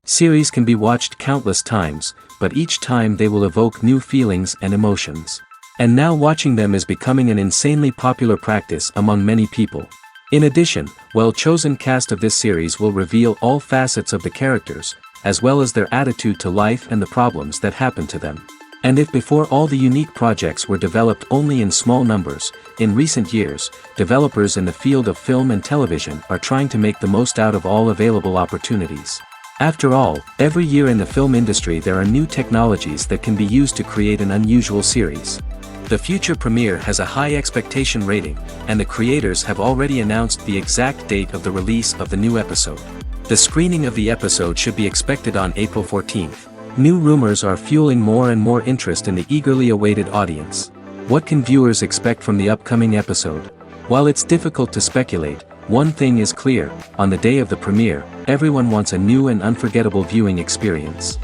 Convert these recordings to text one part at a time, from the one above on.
Series can be watched countless times, but each time they will evoke new feelings and emotions. And now watching them is becoming an insanely popular practice among many people. In addition, well-chosen cast of this series will reveal all facets of the characters, as well as their attitude to life and the problems that happen to them. And if before all the unique projects were developed only in small numbers, in recent years, developers in the field of film and television are trying to make the most out of all available opportunities. After all, every year in the film industry there are new technologies that can be used to create an unusual series. The future premiere has a high expectation rating, and the creators have already announced the exact date of the release of the new episode. The screening of the episode should be expected on April 14th. New rumors are fueling more and more interest in the eagerly awaited audience. What can viewers expect from the upcoming episode? While it's difficult to speculate, one thing is clear: on the day of the premiere, everyone wants a new and unforgettable viewing experience.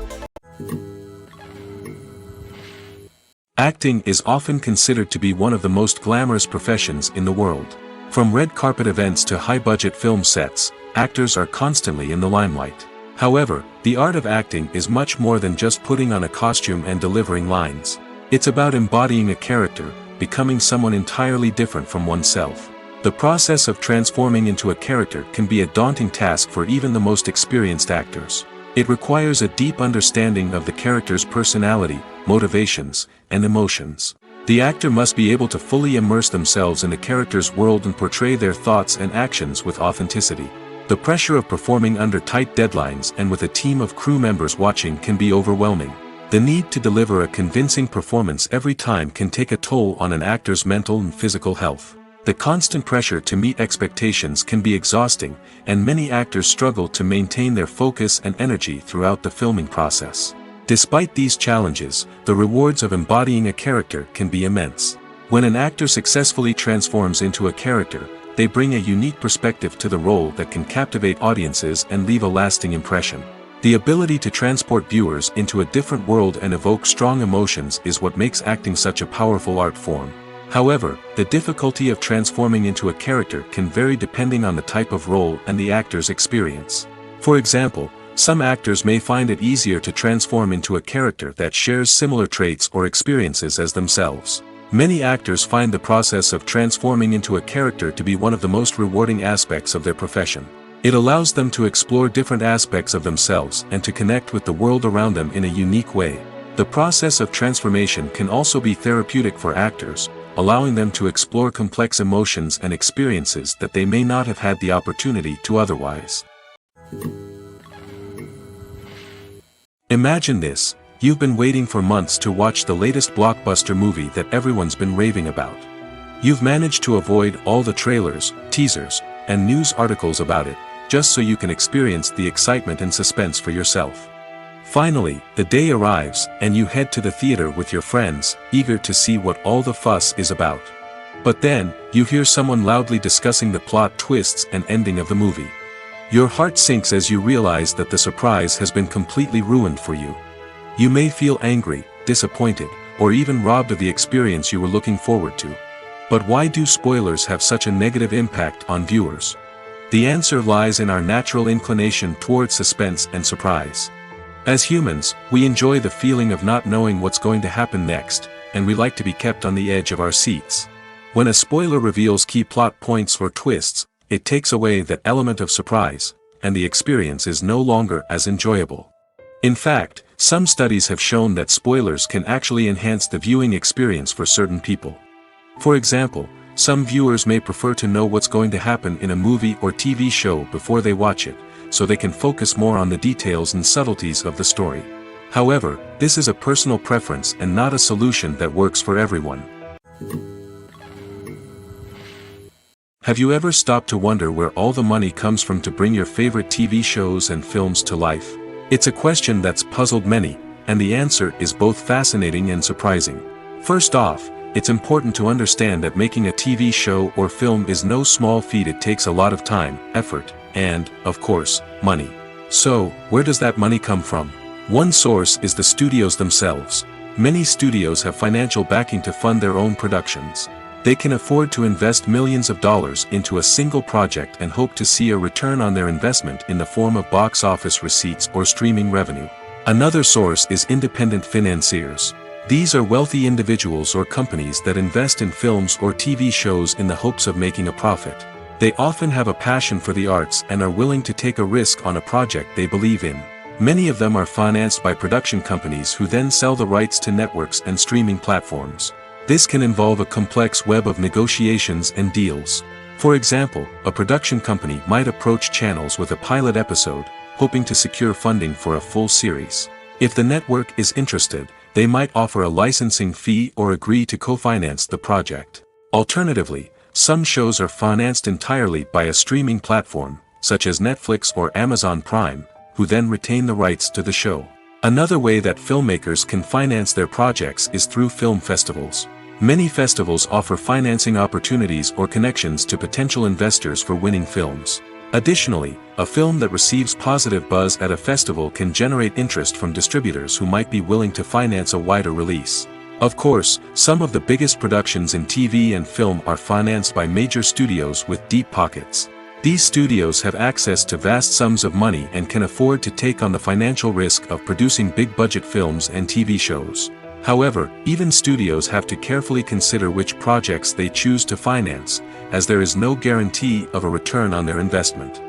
Acting is often considered to be one of the most glamorous professions in the world. From red carpet events to high-budget film sets, actors are constantly in the limelight. However, the art of acting is much more than just putting on a costume and delivering lines. It's about embodying a character, becoming someone entirely different from oneself. The process of transforming into a character can be a daunting task for even the most experienced actors. It requires a deep understanding of the character's personality, motivations, and emotions. The actor must be able to fully immerse themselves in the character's world and portray their thoughts and actions with authenticity. The pressure of performing under tight deadlines and with a team of crew members watching can be overwhelming. The need to deliver a convincing performance every time can take a toll on an actor's mental and physical health. The constant pressure to meet expectations can be exhausting, and many actors struggle to maintain their focus and energy throughout the filming process. Despite these challenges, the rewards of embodying a character can be immense. When an actor successfully transforms into a character, they bring a unique perspective to the role that can captivate audiences and leave a lasting impression. The ability to transport viewers into a different world and evoke strong emotions is what makes acting such a powerful art form. However, the difficulty of transforming into a character can vary depending on the type of role and the actor's experience. For example, some actors may find it easier to transform into a character that shares similar traits or experiences as themselves. Many actors find the process of transforming into a character to be one of the most rewarding aspects of their profession. It allows them to explore different aspects of themselves and to connect with the world around them in a unique way. The process of transformation can also be therapeutic for actors, allowing them to explore complex emotions and experiences that they may not have had the opportunity to otherwise. Imagine this: you've been waiting for months to watch the latest blockbuster movie that everyone's been raving about. You've managed to avoid all the trailers, teasers, and news articles about it, just so you can experience the excitement and suspense for yourself. Finally, the day arrives, and you head to the theater with your friends, eager to see what all the fuss is about. But then, you hear someone loudly discussing the plot twists and ending of the movie. Your heart sinks as you realize that the surprise has been completely ruined for you. You may feel angry, disappointed, or even robbed of the experience you were looking forward to. But why do spoilers have such a negative impact on viewers? The answer lies in our natural inclination towards suspense and surprise. As humans, we enjoy the feeling of not knowing what's going to happen next, and we like to be kept on the edge of our seats. When a spoiler reveals key plot points or twists, it takes away that element of surprise, and the experience is no longer as enjoyable. In fact, some studies have shown that spoilers can actually enhance the viewing experience for certain people. For example, some viewers may prefer to know what's going to happen in a movie or TV show before they watch it, so they can focus more on the details and subtleties of the story. However, this is a personal preference and not a solution that works for everyone. Have you ever stopped to wonder where all the money comes from to bring your favorite TV shows and films to life? It's a question that's puzzled many, and the answer is both fascinating and surprising. First off, it's important to understand that making a TV show or film is no small feat. It takes a lot of time, effort, and, of course, money. So, where does that money come from? One source is the studios themselves. Many studios have financial backing to fund their own productions. They can afford to invest millions of dollars into a single project and hope to see a return on their investment in the form of box office receipts or streaming revenue. Another source is independent financiers. These are wealthy individuals or companies that invest in films or TV shows in the hopes of making a profit. They often have a passion for the arts and are willing to take a risk on a project they believe in. Many of them are financed by production companies who then sell the rights to networks and streaming platforms. This can involve a complex web of negotiations and deals. For example, a production company might approach channels with a pilot episode, hoping to secure funding for a full series. If the network is interested, they might offer a licensing fee or agree to co-finance the project. Alternatively, some shows are financed entirely by a streaming platform, such as Netflix or Amazon Prime, who then retain the rights to the show. Another way that filmmakers can finance their projects is through film festivals. Many festivals offer financing opportunities or connections to potential investors for winning films. Additionally, a film that receives positive buzz at a festival can generate interest from distributors who might be willing to finance a wider release. Of course, some of the biggest productions in TV and film are financed by major studios with deep pockets. These studios have access to vast sums of money and can afford to take on the financial risk of producing big-budget films and TV shows. However, even studios have to carefully consider which projects they choose to finance, as there is no guarantee of a return on their investment.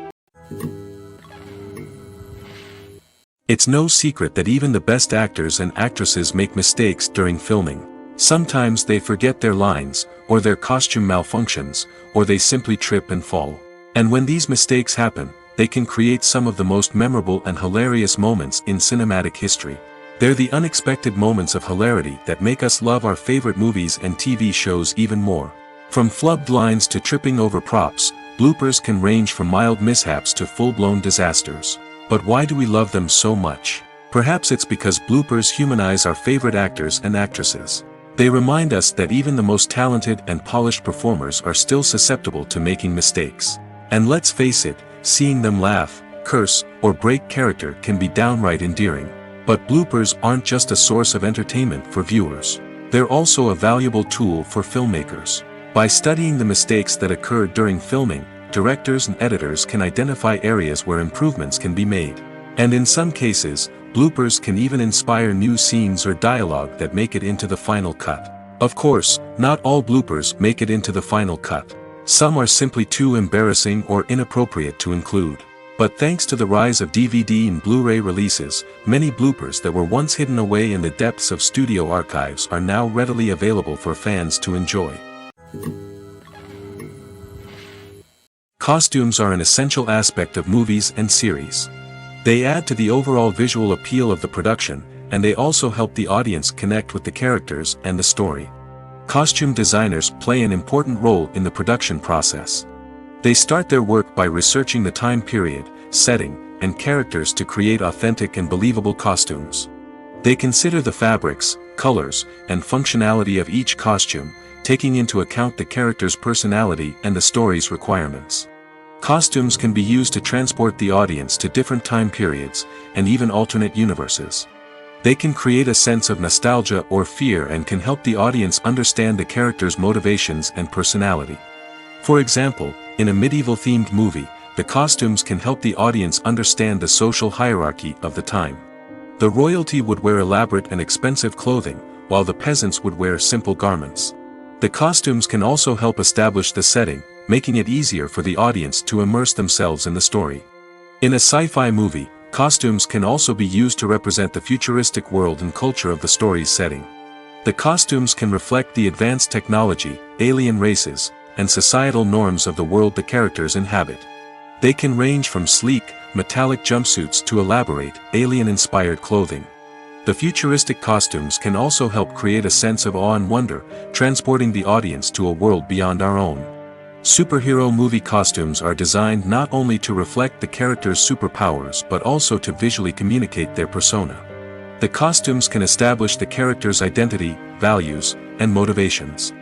It's no secret that even the best actors and actresses make mistakes during filming. Sometimes they forget their lines, or their costume malfunctions, or they simply trip and fall. And when these mistakes happen, they can create some of the most memorable and hilarious moments in cinematic history. They're the unexpected moments of hilarity that make us love our favorite movies and TV shows even more. From flubbed lines to tripping over props, bloopers can range from mild mishaps to full-blown disasters. But why do we love them so much? Perhaps it's because bloopers humanize our favorite actors and actresses. They remind us that even the most talented and polished performers are still susceptible to making mistakes. And let's face it, seeing them laugh, curse, or break character can be downright endearing. But bloopers aren't just a source of entertainment for viewers. They're also a valuable tool for filmmakers. By studying the mistakes that occurred during filming, directors and editors can identify areas where improvements can be made. And in some cases, bloopers can even inspire new scenes or dialogue that make it into the final cut. Of course, not all bloopers make it into the final cut. Some are simply too embarrassing or inappropriate to include. But thanks to the rise of DVD and Blu-ray releases, many bloopers that were once hidden away in the depths of studio archives are now readily available for fans to enjoy. Costumes are an essential aspect of movies and series. They add to the overall visual appeal of the production, and they also help the audience connect with the characters and the story. Costume designers play an important role in the production process. They start their work by researching the time period, setting, and characters to create authentic and believable costumes. They consider the fabrics, colors, and functionality of each costume, taking into account the character's personality and the story's requirements. Costumes can be used to transport the audience to different time periods, and even alternate universes. They can create a sense of nostalgia or fear and can help the audience understand the character's motivations and personality. For example, in a medieval-themed movie, the costumes can help the audience understand the social hierarchy of the time. The royalty would wear elaborate and expensive clothing, while the peasants would wear simple garments. The costumes can also help establish the setting, making it easier for the audience to immerse themselves in the story. In a sci-fi movie, costumes can also be used to represent the futuristic world and culture of the story's setting. The costumes can reflect the advanced technology, alien races, and societal norms of the world the characters inhabit. They can range from sleek, metallic jumpsuits to elaborate, alien-inspired clothing. The futuristic costumes can also help create a sense of awe and wonder, transporting the audience to a world beyond our own. Superhero movie costumes are designed not only to reflect the character's superpowers but also to visually communicate their persona. The costumes can establish the character's identity, values, and motivations.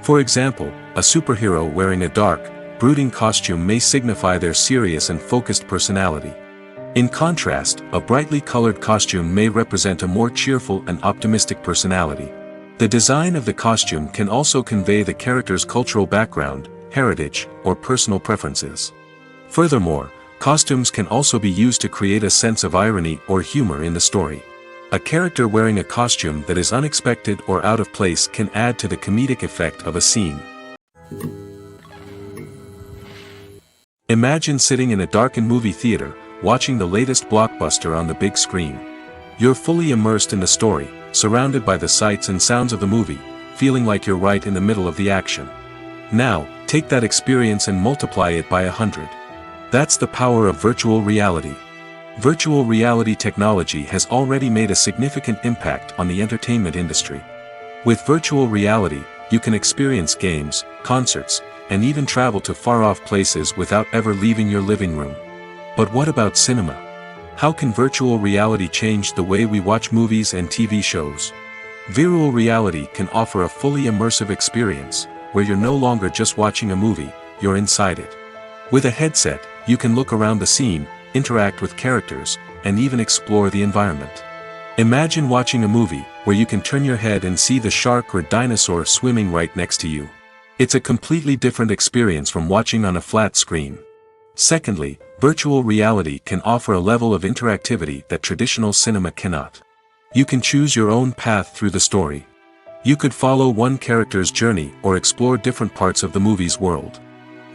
For example, a superhero wearing a dark, brooding costume may signify their serious and focused personality. In contrast, a brightly colored costume may represent a more cheerful and optimistic personality. The design of the costume can also convey the character's cultural background, heritage, or personal preferences. Furthermore, costumes can also be used to create a sense of irony or humor in the story. A character wearing a costume that is unexpected or out of place can add to the comedic effect of a scene. Imagine sitting in a darkened movie theater, watching the latest blockbuster on the big screen. You're fully immersed in the story, surrounded by the sights and sounds of the movie, feeling like you're right in the middle of the action. Now, take that experience and multiply it by 100. That's the power of virtual reality. Virtual reality technology has already made a significant impact on the entertainment industry. With virtual reality, you can experience games, concerts, and even travel to far-off places without ever leaving your living room. But what about cinema? How can virtual reality change the way we watch movies and TV shows? Virtual reality can offer a fully immersive experience, where you're no longer just watching a movie, you're inside it. With a headset, you can look around the scene, interact with characters, and even explore the environment. Imagine watching a movie, where you can turn your head and see the shark or dinosaur swimming right next to you. It's a completely different experience from watching on a flat screen. Secondly, virtual reality can offer a level of interactivity that traditional cinema cannot. You can choose your own path through the story. You could follow one character's journey or explore different parts of the movie's world.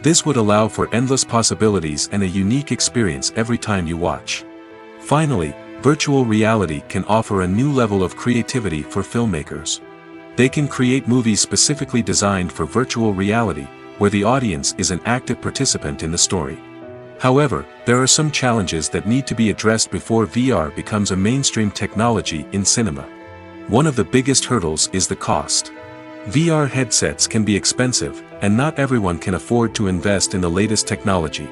This would allow for endless possibilities and a unique experience every time you watch. Finally, virtual reality can offer a new level of creativity for filmmakers. They can create movies specifically designed for virtual reality, where the audience is an active participant in the story. However, there are some challenges that need to be addressed before VR becomes a mainstream technology in cinema. One of the biggest hurdles is the cost. VR headsets can be expensive, and not everyone can afford to invest in the latest technology.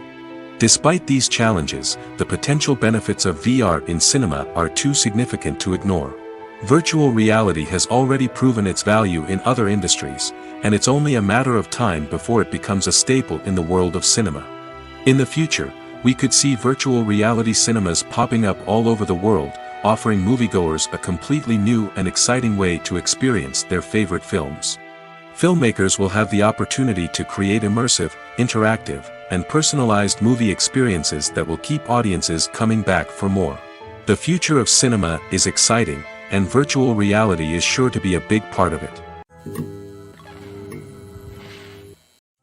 Despite these challenges, the potential benefits of VR in cinema are too significant to ignore. Virtual reality has already proven its value in other industries, and it's only a matter of time before it becomes a staple in the world of cinema. In the future, we could see virtual reality cinemas popping up all over the world, offering moviegoers a completely new and exciting way to experience their favorite films. Filmmakers will have the opportunity to create immersive, interactive, and personalized movie experiences that will keep audiences coming back for more. The future of cinema is exciting, and virtual reality is sure to be a big part of it.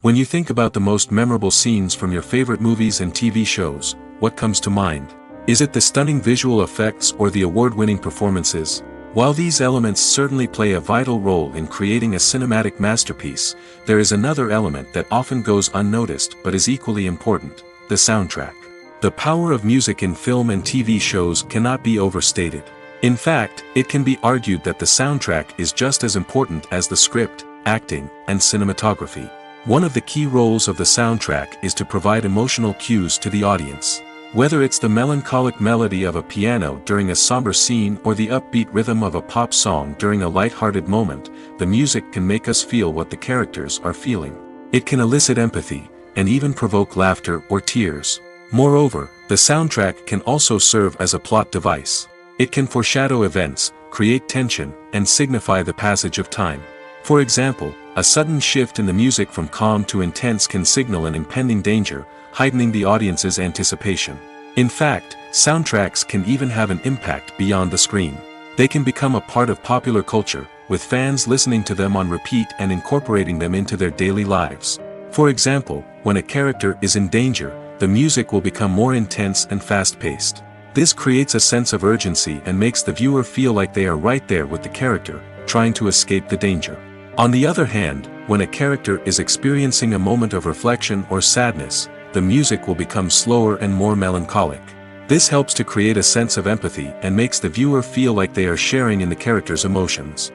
When you think about the most memorable scenes from your favorite movies and TV shows, what comes to mind? Is it the stunning visual effects or the award-winning performances? While these elements certainly play a vital role in creating a cinematic masterpiece, there is another element that often goes unnoticed but is equally important: the soundtrack. The power of music in film and TV shows cannot be overstated. In fact, it can be argued that the soundtrack is just as important as the script, acting, and cinematography. One of the key roles of the soundtrack is to provide emotional cues to the audience. Whether it's the melancholic melody of a piano during a somber scene or the upbeat rhythm of a pop song during a light-hearted moment, the music can make us feel what the characters are feeling. It can elicit empathy, and even provoke laughter or tears. Moreover, the soundtrack can also serve as a plot device. It can foreshadow events, create tension, and signify the passage of time. For example, a sudden shift in the music from calm to intense can signal an impending danger, heightening the audience's anticipation. In fact, soundtracks can even have an impact beyond the screen. They can become a part of popular culture, with fans listening to them on repeat and incorporating them into their daily lives. For example, when a character is in danger, the music will become more intense and fast-paced. This creates a sense of urgency and makes the viewer feel like they are right there with the character, trying to escape the danger. On the other hand, when a character is experiencing a moment of reflection or sadness, the music will become slower and more melancholic. This helps to create a sense of empathy and makes the viewer feel like they are sharing in the character's emotions.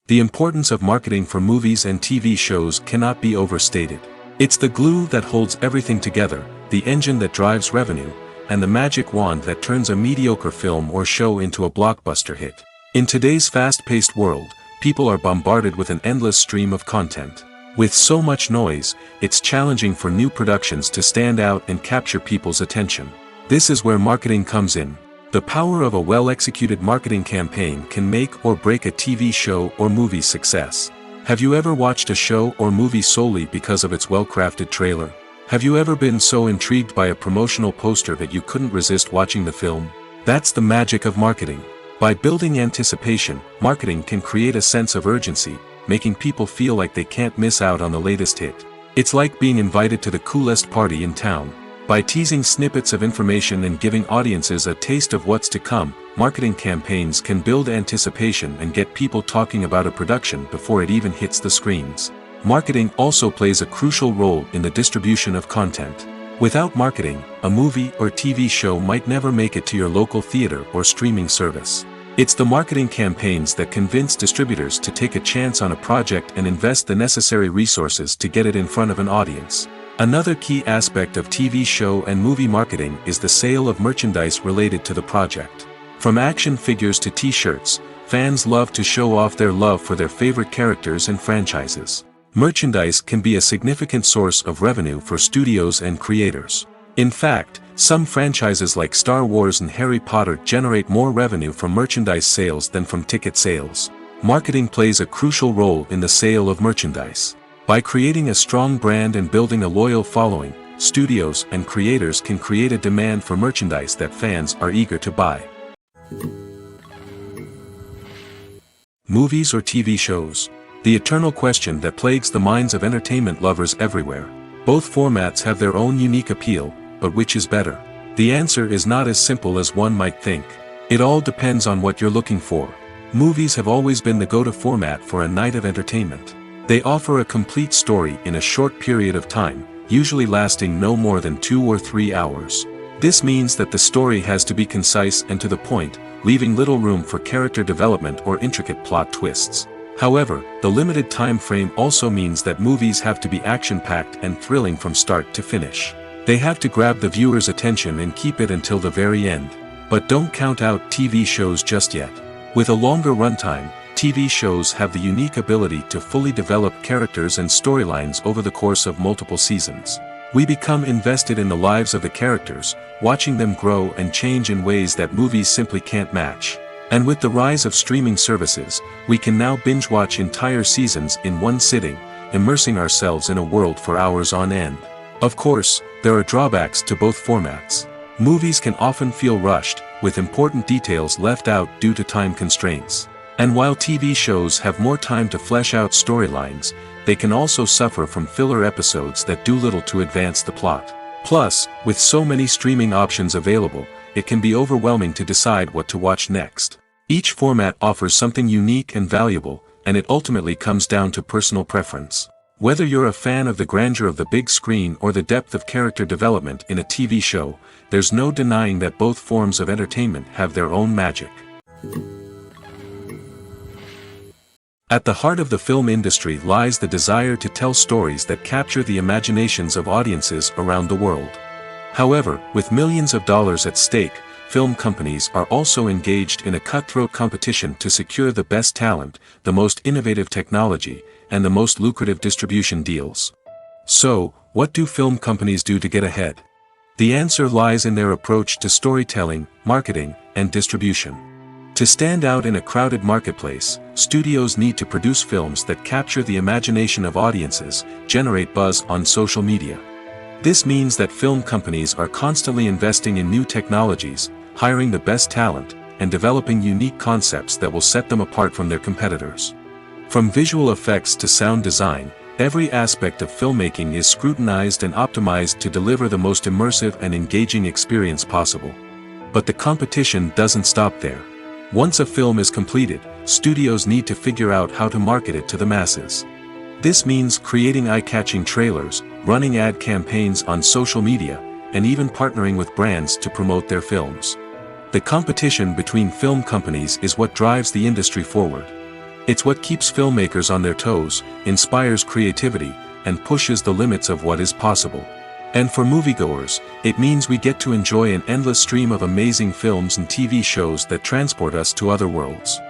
The importance of marketing for movies and TV shows cannot be overstated. It's the glue that holds everything together, the engine that drives revenue, and the magic wand that turns a mediocre film or show into a blockbuster hit. In today's fast-paced world, people are bombarded with an endless stream of content. With so much noise, it's challenging for new productions to stand out and capture people's attention. This is where marketing comes in. The power of a well-executed marketing campaign can make or break a TV show or movie's success. Have you ever watched a show or movie solely because of its well-crafted trailer? Have you ever been so intrigued by a promotional poster that you couldn't resist watching the film? That's the magic of marketing. By building anticipation, marketing can create a sense of urgency, making people feel like they can't miss out on the latest hit. It's like being invited to the coolest party in town. By teasing snippets of information and giving audiences a taste of what's to come, marketing campaigns can build anticipation and get people talking about a production before it even hits the screens. Marketing also plays a crucial role in the distribution of content. Without marketing, a movie or TV show might never make it to your local theater or streaming service. It's the marketing campaigns that convince distributors to take a chance on a project and invest the necessary resources to get it in front of an audience. Another key aspect of TV show and movie marketing is the sale of merchandise related to the project. From action figures to t-shirts, fans love to show off their love for their favorite characters and franchises. Merchandise can be a significant source of revenue for studios and creators. In fact, some franchises like Star Wars and Harry Potter generate more revenue from merchandise sales than from ticket sales. Marketing plays a crucial role in the sale of merchandise. By creating a strong brand and building a loyal following, studios and creators can create a demand for merchandise that fans are eager to buy. Movies or TV shows? The eternal question that plagues the minds of entertainment lovers everywhere. Both formats have their own unique appeal, but which is better? The answer is not as simple as one might think. It all depends on what you're looking for. Movies have always been the go-to format for a night of entertainment. They offer a complete story in a short period of time, usually lasting no more than 2 or 3 hours. This means that the story has to be concise and to the point, leaving little room for character development or intricate plot twists. However, the limited time frame also means that movies have to be action-packed and thrilling from start to finish. They have to grab the viewer's attention and keep it until the very end. But don't count out TV shows just yet. With a longer runtime, TV shows have the unique ability to fully develop characters and storylines over the course of multiple seasons. We become invested in the lives of the characters, watching them grow and change in ways that movies simply can't match. And with the rise of streaming services, we can now binge-watch entire seasons in one sitting, immersing ourselves in a world for hours on end. Of course, there are drawbacks to both formats. Movies can often feel rushed, with important details left out due to time constraints. And while TV shows have more time to flesh out storylines, they can also suffer from filler episodes that do little to advance the plot. Plus, with so many streaming options available, it can be overwhelming to decide what to watch next. Each format offers something unique and valuable, and it ultimately comes down to personal preference. Whether you're a fan of the grandeur of the big screen or the depth of character development in a TV show, there's no denying that both forms of entertainment have their own magic. At the heart of the film industry lies the desire to tell stories that capture the imaginations of audiences around the world. However, with millions of dollars at stake, film companies are also engaged in a cutthroat competition to secure the best talent, the most innovative technology, and the most lucrative distribution deals. So, what do film companies do to get ahead? The answer lies in their approach to storytelling, marketing, and distribution. To stand out in a crowded marketplace, studios need to produce films that capture the imagination of audiences, generate buzz on social media. This means that film companies are constantly investing in new technologies, hiring the best talent, and developing unique concepts that will set them apart from their competitors. From visual effects to sound design, every aspect of filmmaking is scrutinized and optimized to deliver the most immersive and engaging experience possible. But the competition doesn't stop there. Once a film is completed, studios need to figure out how to market it to the masses. This means creating eye-catching trailers, running ad campaigns on social media, and even partnering with brands to promote their films. The competition between film companies is what drives the industry forward. It's what keeps filmmakers on their toes, inspires creativity, and pushes the limits of what is possible. And for moviegoers, it means we get to enjoy an endless stream of amazing films and TV shows that transport us to other worlds.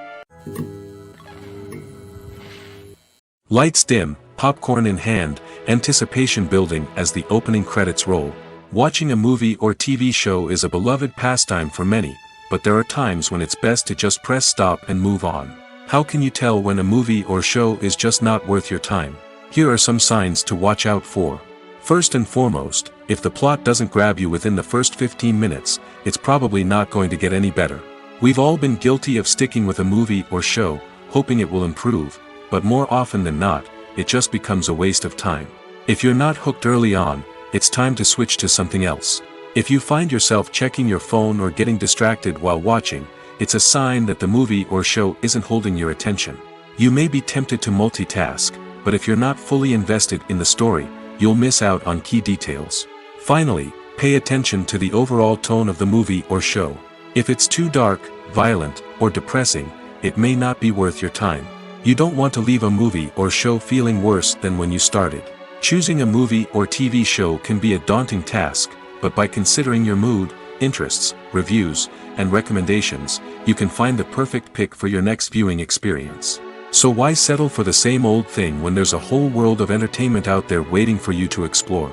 Lights dim, popcorn in hand, anticipation building as the opening credits roll. Watching a movie or TV show is a beloved pastime for many, but there are times when it's best to just press stop and move on. How can you tell when a movie or show is just not worth your time? Here are some signs to watch out for. First and foremost, if the plot doesn't grab you within the first 15 minutes, it's probably not going to get any better. We've all been guilty of sticking with a movie or show, hoping it will improve, but more often than not, it just becomes a waste of time. If you're not hooked early on, it's time to switch to something else. If you find yourself checking your phone or getting distracted while watching, it's a sign that the movie or show isn't holding your attention. You may be tempted to multitask, but if you're not fully invested in the story, you'll miss out on key details. Finally, pay attention to the overall tone of the movie or show. If it's too dark, violent, or depressing, it may not be worth your time. You don't want to leave a movie or show feeling worse than when you started. Choosing a movie or TV show can be a daunting task, but by considering your mood, interests, reviews, and recommendations, you can find the perfect pick for your next viewing experience. So why settle for the same old thing when there's a whole world of entertainment out there waiting for you to explore?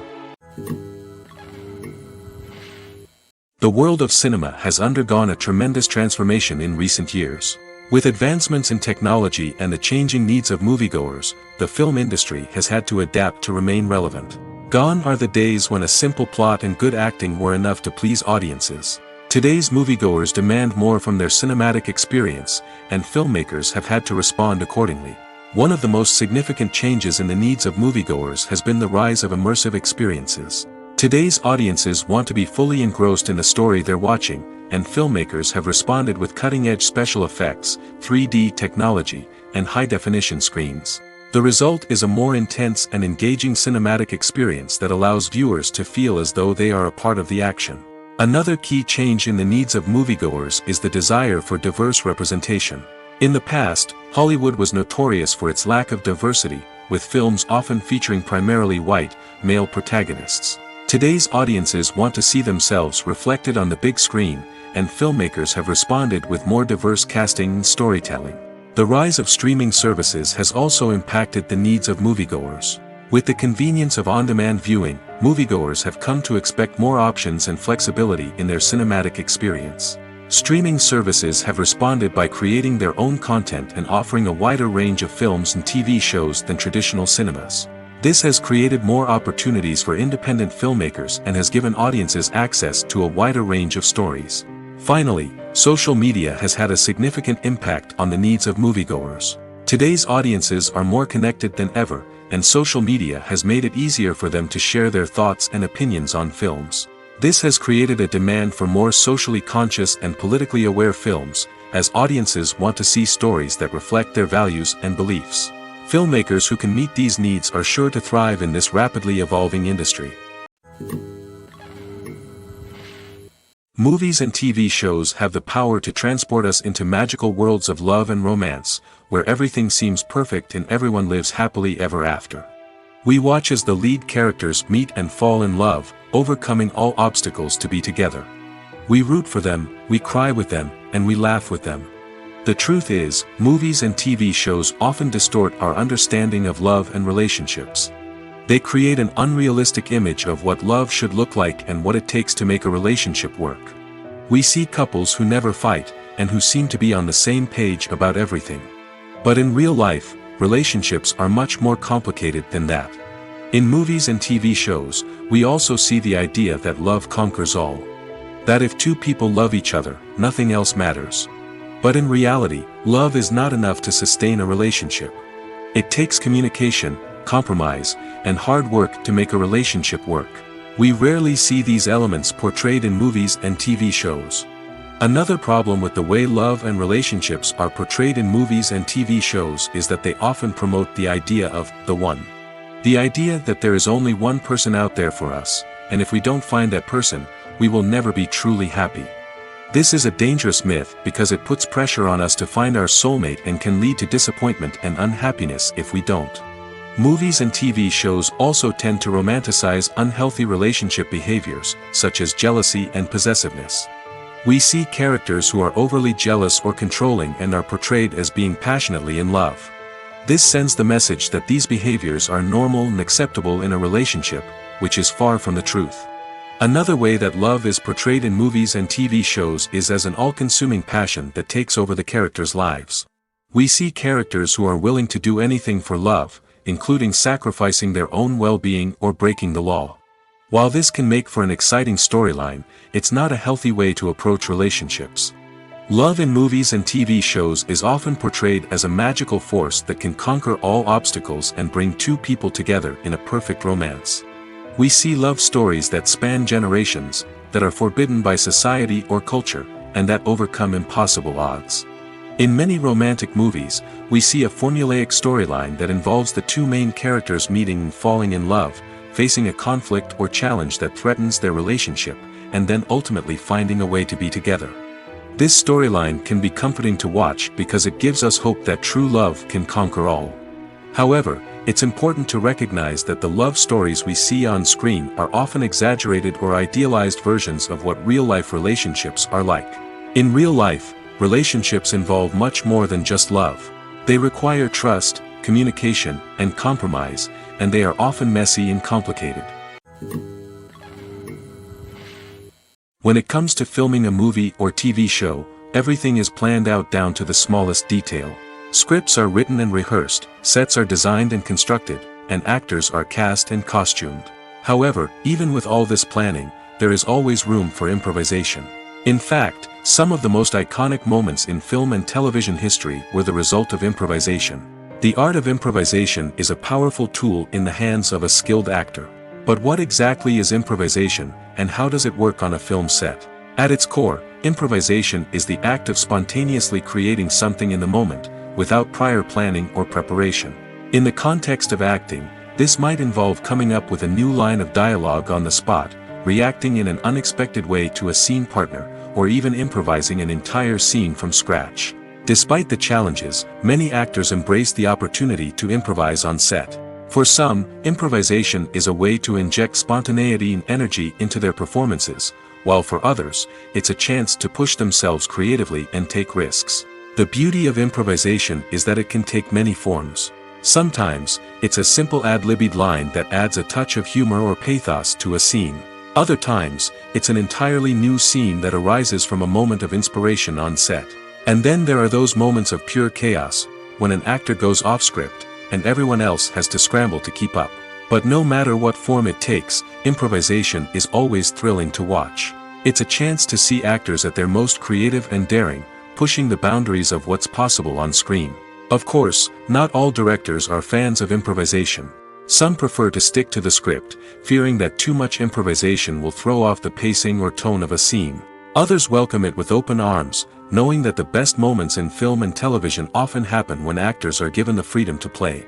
The world of cinema has undergone a tremendous transformation in recent years. With advancements in technology and the changing needs of moviegoers, the film industry has had to adapt to remain relevant. Gone are the days when a simple plot and good acting were enough to please audiences. Today's moviegoers demand more from their cinematic experience, and filmmakers have had to respond accordingly. One of the most significant changes in the needs of moviegoers has been the rise of immersive experiences. Today's audiences want to be fully engrossed in the story they're watching, and filmmakers have responded with cutting-edge special effects, 3D technology, and high-definition screens. The result is a more intense and engaging cinematic experience that allows viewers to feel as though they are a part of the action. Another key change in the needs of moviegoers is the desire for diverse representation. In the past, Hollywood was notorious for its lack of diversity, with films often featuring primarily white, male protagonists. Today's audiences want to see themselves reflected on the big screen, and filmmakers have responded with more diverse casting and storytelling. The rise of streaming services has also impacted the needs of moviegoers. With the convenience of on-demand viewing, moviegoers have come to expect more options and flexibility in their cinematic experience. Streaming services have responded by creating their own content and offering a wider range of films and TV shows than traditional cinemas. This has created more opportunities for independent filmmakers and has given audiences access to a wider range of stories. Finally, social media has had a significant impact on the needs of moviegoers. Today's audiences are more connected than ever, and social media has made it easier for them to share their thoughts and opinions on films. This has created a demand for more socially conscious and politically aware films, as audiences want to see stories that reflect their values and beliefs. Filmmakers who can meet these needs are sure to thrive in this rapidly evolving industry. Movies and TV shows have the power to transport us into magical worlds of love and romance, where everything seems perfect and everyone lives happily ever after. We watch as the lead characters meet and fall in love, overcoming all obstacles to be together. We root for them, we cry with them, and we laugh with them. The truth is, movies and TV shows often distort our understanding of love and relationships. They create an unrealistic image of what love should look like and what it takes to make a relationship work. We see couples who never fight, and who seem to be on the same page about everything. But in real life, relationships are much more complicated than that. In movies and TV shows, we also see the idea that love conquers all. That if two people love each other, nothing else matters. But in reality, love is not enough to sustain a relationship. It takes communication, compromise, and hard work to make a relationship work. We rarely see these elements portrayed in movies and TV shows. Another problem with the way love and relationships are portrayed in movies and TV shows is that they often promote the idea of the one. The idea that there is only one person out there for us, and if we don't find that person, we will never be truly happy. This is a dangerous myth because it puts pressure on us to find our soulmate and can lead to disappointment and unhappiness if we don't. Movies and TV shows also tend to romanticize unhealthy relationship behaviors, such as jealousy and possessiveness. We see characters who are overly jealous or controlling and are portrayed as being passionately in love. This sends the message that these behaviors are normal and acceptable in a relationship, which is far from the truth. Another way that love is portrayed in movies and TV shows is as an all-consuming passion that takes over the characters' lives. We see characters who are willing to do anything for love, including sacrificing their own well-being or breaking the law. While this can make for an exciting storyline, it's not a healthy way to approach relationships. Love in movies and TV shows is often portrayed as a magical force that can conquer all obstacles and bring two people together in a perfect romance. We see love stories that span generations, that are forbidden by society or culture, and that overcome impossible odds. In many romantic movies, we see a formulaic storyline that involves the two main characters meeting and falling in love, facing a conflict or challenge that threatens their relationship, and then ultimately finding a way to be together. This storyline can be comforting to watch because it gives us hope that true love can conquer all. However, it's important to recognize that the love stories we see on screen are often exaggerated or idealized versions of what real-life relationships are like. In real life, relationships involve much more than just love. They require trust, communication, and compromise, and they are often messy and complicated. When it comes to filming a movie or TV show, everything is planned out down to the smallest detail. Scripts are written and rehearsed, sets are designed and constructed, and actors are cast and costumed. However, even with all this planning, there is always room for improvisation. In fact, some of the most iconic moments in film and television history were the result of improvisation. The art of improvisation is a powerful tool in the hands of a skilled actor. But what exactly is improvisation, and how does it work on a film set? At its core, improvisation is the act of spontaneously creating something in the moment, without prior planning or preparation. In the context of acting, this might involve coming up with a new line of dialogue on the spot, reacting in an unexpected way to a scene partner, or even improvising an entire scene from scratch. Despite the challenges, many actors embrace the opportunity to improvise on set. For some, improvisation is a way to inject spontaneity and energy into their performances, while for others, it's a chance to push themselves creatively and take risks. The beauty of improvisation is that it can take many forms. Sometimes, it's a simple ad-libbed line that adds a touch of humor or pathos to a scene. Other times, it's an entirely new scene that arises from a moment of inspiration on set. And then there are those moments of pure chaos, when an actor goes off script, and everyone else has to scramble to keep up. But no matter what form it takes, improvisation is always thrilling to watch. It's a chance to see actors at their most creative and daring, pushing the boundaries of what's possible on screen. Of course, not all directors are fans of improvisation. Some prefer to stick to the script, fearing that too much improvisation will throw off the pacing or tone of a scene. Others welcome it with open arms, knowing that the best moments in film and television often happen when actors are given the freedom to play.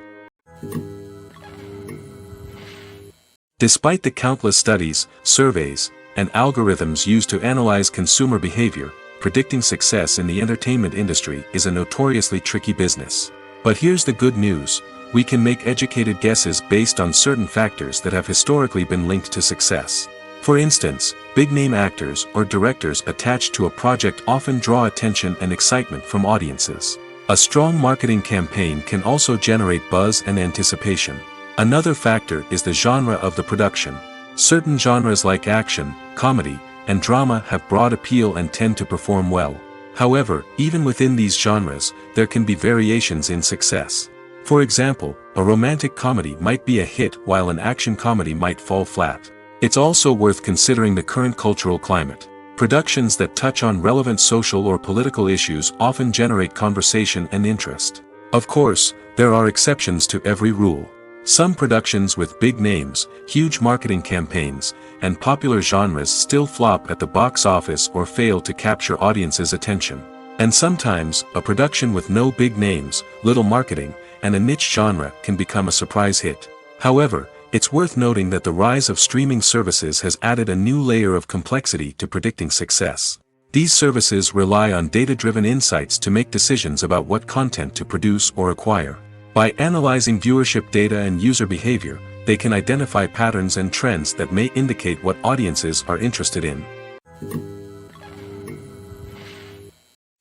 Despite the countless studies, surveys, and algorithms used to analyze consumer behavior, predicting success in the entertainment industry is a notoriously tricky business. But here's the good news: we can make educated guesses based on certain factors that have historically been linked to success. For instance, big-name actors or directors attached to a project often draw attention and excitement from audiences. A strong marketing campaign can also generate buzz and anticipation. Another factor is the genre of the production. Certain genres like action, comedy, and drama have broad appeal and tend to perform well. However, even within these genres, there can be variations in success. For example, a romantic comedy might be a hit while an action comedy might fall flat. It's also worth considering the current cultural climate. Productions that touch on relevant social or political issues often generate conversation and interest. Of course, there are exceptions to every rule. Some productions with big names, huge marketing campaigns, and popular genres still flop at the box office or fail to capture audiences' attention. And sometimes, a production with no big names, little marketing, and a niche genre can become a surprise hit. However, it's worth noting that the rise of streaming services has added a new layer of complexity to predicting success. These services rely on data-driven insights to make decisions about what content to produce or acquire. By analyzing viewership data and user behavior, they can identify patterns and trends that may indicate what audiences are interested in.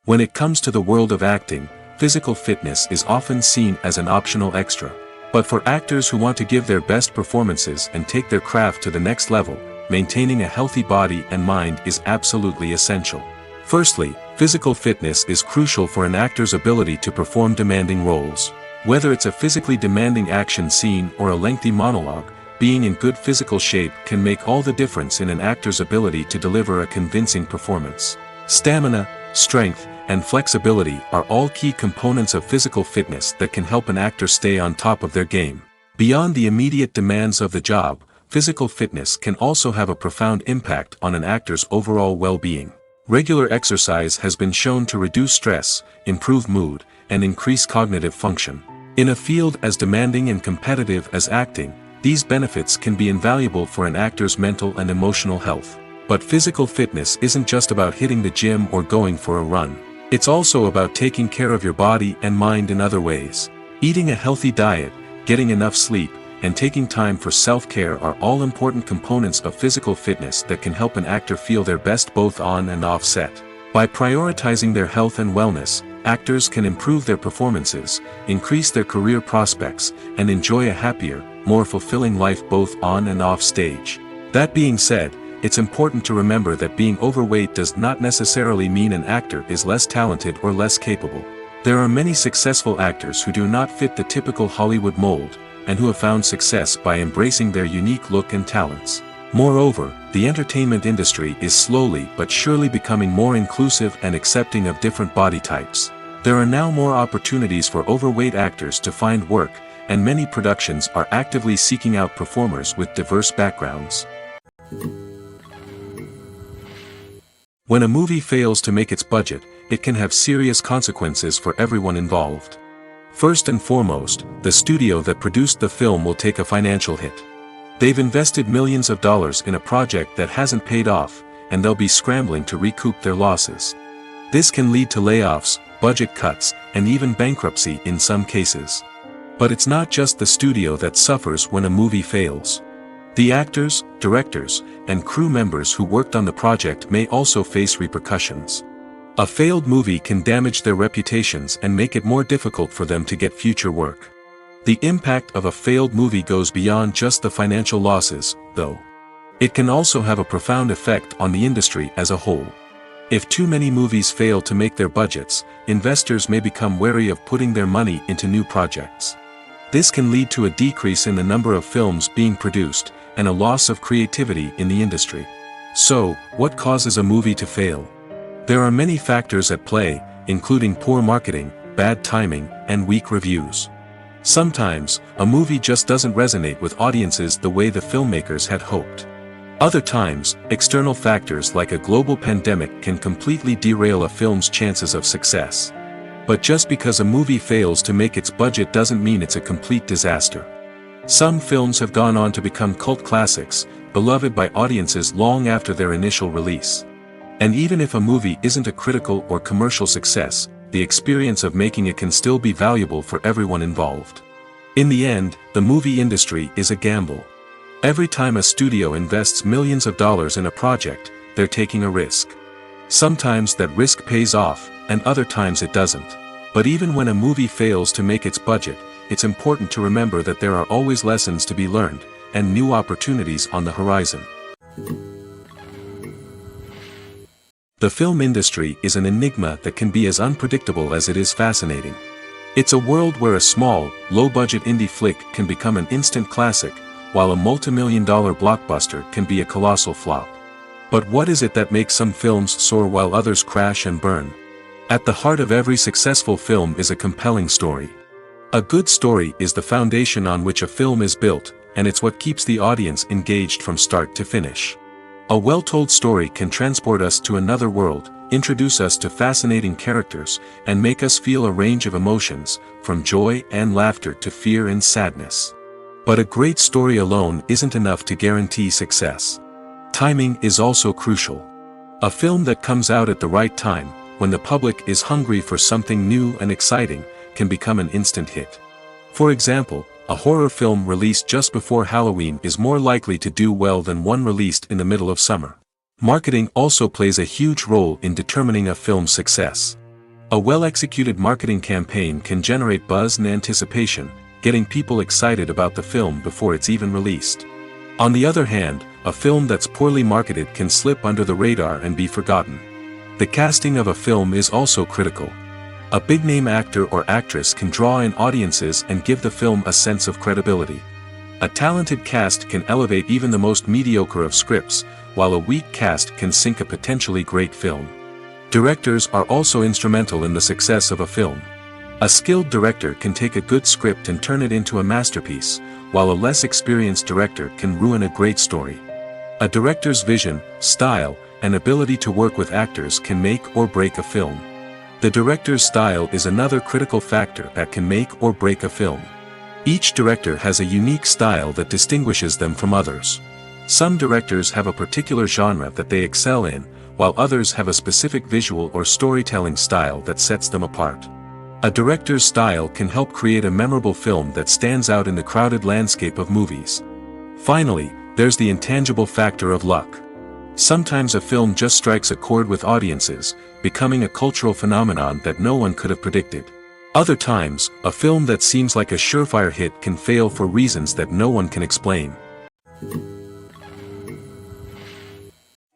When it comes to the world of acting, physical fitness is often seen as an optional extra. But for actors who want to give their best performances and take their craft to the next level, maintaining a healthy body and mind is absolutely essential. Firstly, physical fitness is crucial for an actor's ability to perform demanding roles. Whether it's a physically demanding action scene or a lengthy monologue, being in good physical shape can make all the difference in an actor's ability to deliver a convincing performance. Stamina, strength, and flexibility are all key components of physical fitness that can help an actor stay on top of their game. Beyond the immediate demands of the job, physical fitness can also have a profound impact on an actor's overall well-being. Regular exercise has been shown to reduce stress, improve mood, and increase cognitive function. In a field as demanding and competitive as acting, these benefits can be invaluable for an actor's mental and emotional health. But physical fitness isn't just about hitting the gym or going for a run. It's also about taking care of your body and mind in other ways. Eating a healthy diet, getting enough sleep, and taking time for self-care are all important components of physical fitness that can help an actor feel their best both on and off set. By prioritizing their health and wellness, actors can improve their performances, increase their career prospects, and enjoy a happier, more fulfilling life both on and off stage. That being said, it's important to remember that being overweight does not necessarily mean an actor is less talented or less capable. There are many successful actors who do not fit the typical Hollywood mold, and who have found success by embracing their unique look and talents. Moreover, the entertainment industry is slowly but surely becoming more inclusive and accepting of different body types. There are now more opportunities for overweight actors to find work, and many productions are actively seeking out performers with diverse backgrounds. When a movie fails to make its budget, it can have serious consequences for everyone involved. First and foremost, the studio that produced the film will take a financial hit. They've invested millions of dollars in a project that hasn't paid off, and they'll be scrambling to recoup their losses. This can lead to layoffs, budget cuts, and even bankruptcy in some cases. But it's not just the studio that suffers when a movie fails. The actors, directors, and crew members who worked on the project may also face repercussions. A failed movie can damage their reputations and make it more difficult for them to get future work. The impact of a failed movie goes beyond just the financial losses, though. It can also have a profound effect on the industry as a whole. If too many movies fail to make their budgets, investors may become wary of putting their money into new projects. This can lead to a decrease in the number of films being produced, and a loss of creativity in the industry. So, what causes a movie to fail? There are many factors at play, including poor marketing, bad timing, and weak reviews. Sometimes, a movie just doesn't resonate with audiences the way the filmmakers had hoped. Other times, external factors like a global pandemic can completely derail a film's chances of success. But just because a movie fails to make its budget doesn't mean it's a complete disaster. Some films have gone on to become cult classics, beloved by audiences long after their initial release. And even if a movie isn't a critical or commercial success, the experience of making it can still be valuable for everyone involved. In the end, the movie industry is a gamble. Every time a studio invests millions of dollars in a project, they're taking a risk. Sometimes that risk pays off, and other times it doesn't. But even when a movie fails to make its budget, it's important to remember that there are always lessons to be learned, and new opportunities on the horizon. The film industry is an enigma that can be as unpredictable as it is fascinating. It's a world where a small, low-budget indie flick can become an instant classic, while a multi-million-dollar blockbuster can be a colossal flop. But what is it that makes some films soar while others crash and burn? At the heart of every successful film is a compelling story. A good story is the foundation on which a film is built, and it's what keeps the audience engaged from start to finish. A well-told story can transport us to another world, introduce us to fascinating characters, and make us feel a range of emotions, from joy and laughter to fear and sadness. But a great story alone isn't enough to guarantee success. Timing is also crucial. A film that comes out at the right time, when the public is hungry for something new and exciting, can become an instant hit. For example, a horror film released just before Halloween is more likely to do well than one released in the middle of summer. Marketing also plays a huge role in determining a film's success. A well-executed marketing campaign can generate buzz and anticipation, getting people excited about the film before it's even released. On the other hand, a film that's poorly marketed can slip under the radar and be forgotten. The casting of a film is also critical. A big-name actor or actress can draw in audiences and give the film a sense of credibility. A talented cast can elevate even the most mediocre of scripts, while a weak cast can sink a potentially great film. Directors are also instrumental in the success of a film. A skilled director can take a good script and turn it into a masterpiece, while a less experienced director can ruin a great story. A director's vision, style, and ability to work with actors can make or break a film. The director's style is another critical factor that can make or break a film. Each director has a unique style that distinguishes them from others. Some directors have a particular genre that they excel in, while others have a specific visual or storytelling style that sets them apart. A director's style can help create a memorable film that stands out in the crowded landscape of movies. Finally, there's the intangible factor of luck. Sometimes a film just strikes a chord with audiences, becoming a cultural phenomenon that no one could have predicted. Other times, a film that seems like a surefire hit can fail for reasons that no one can explain.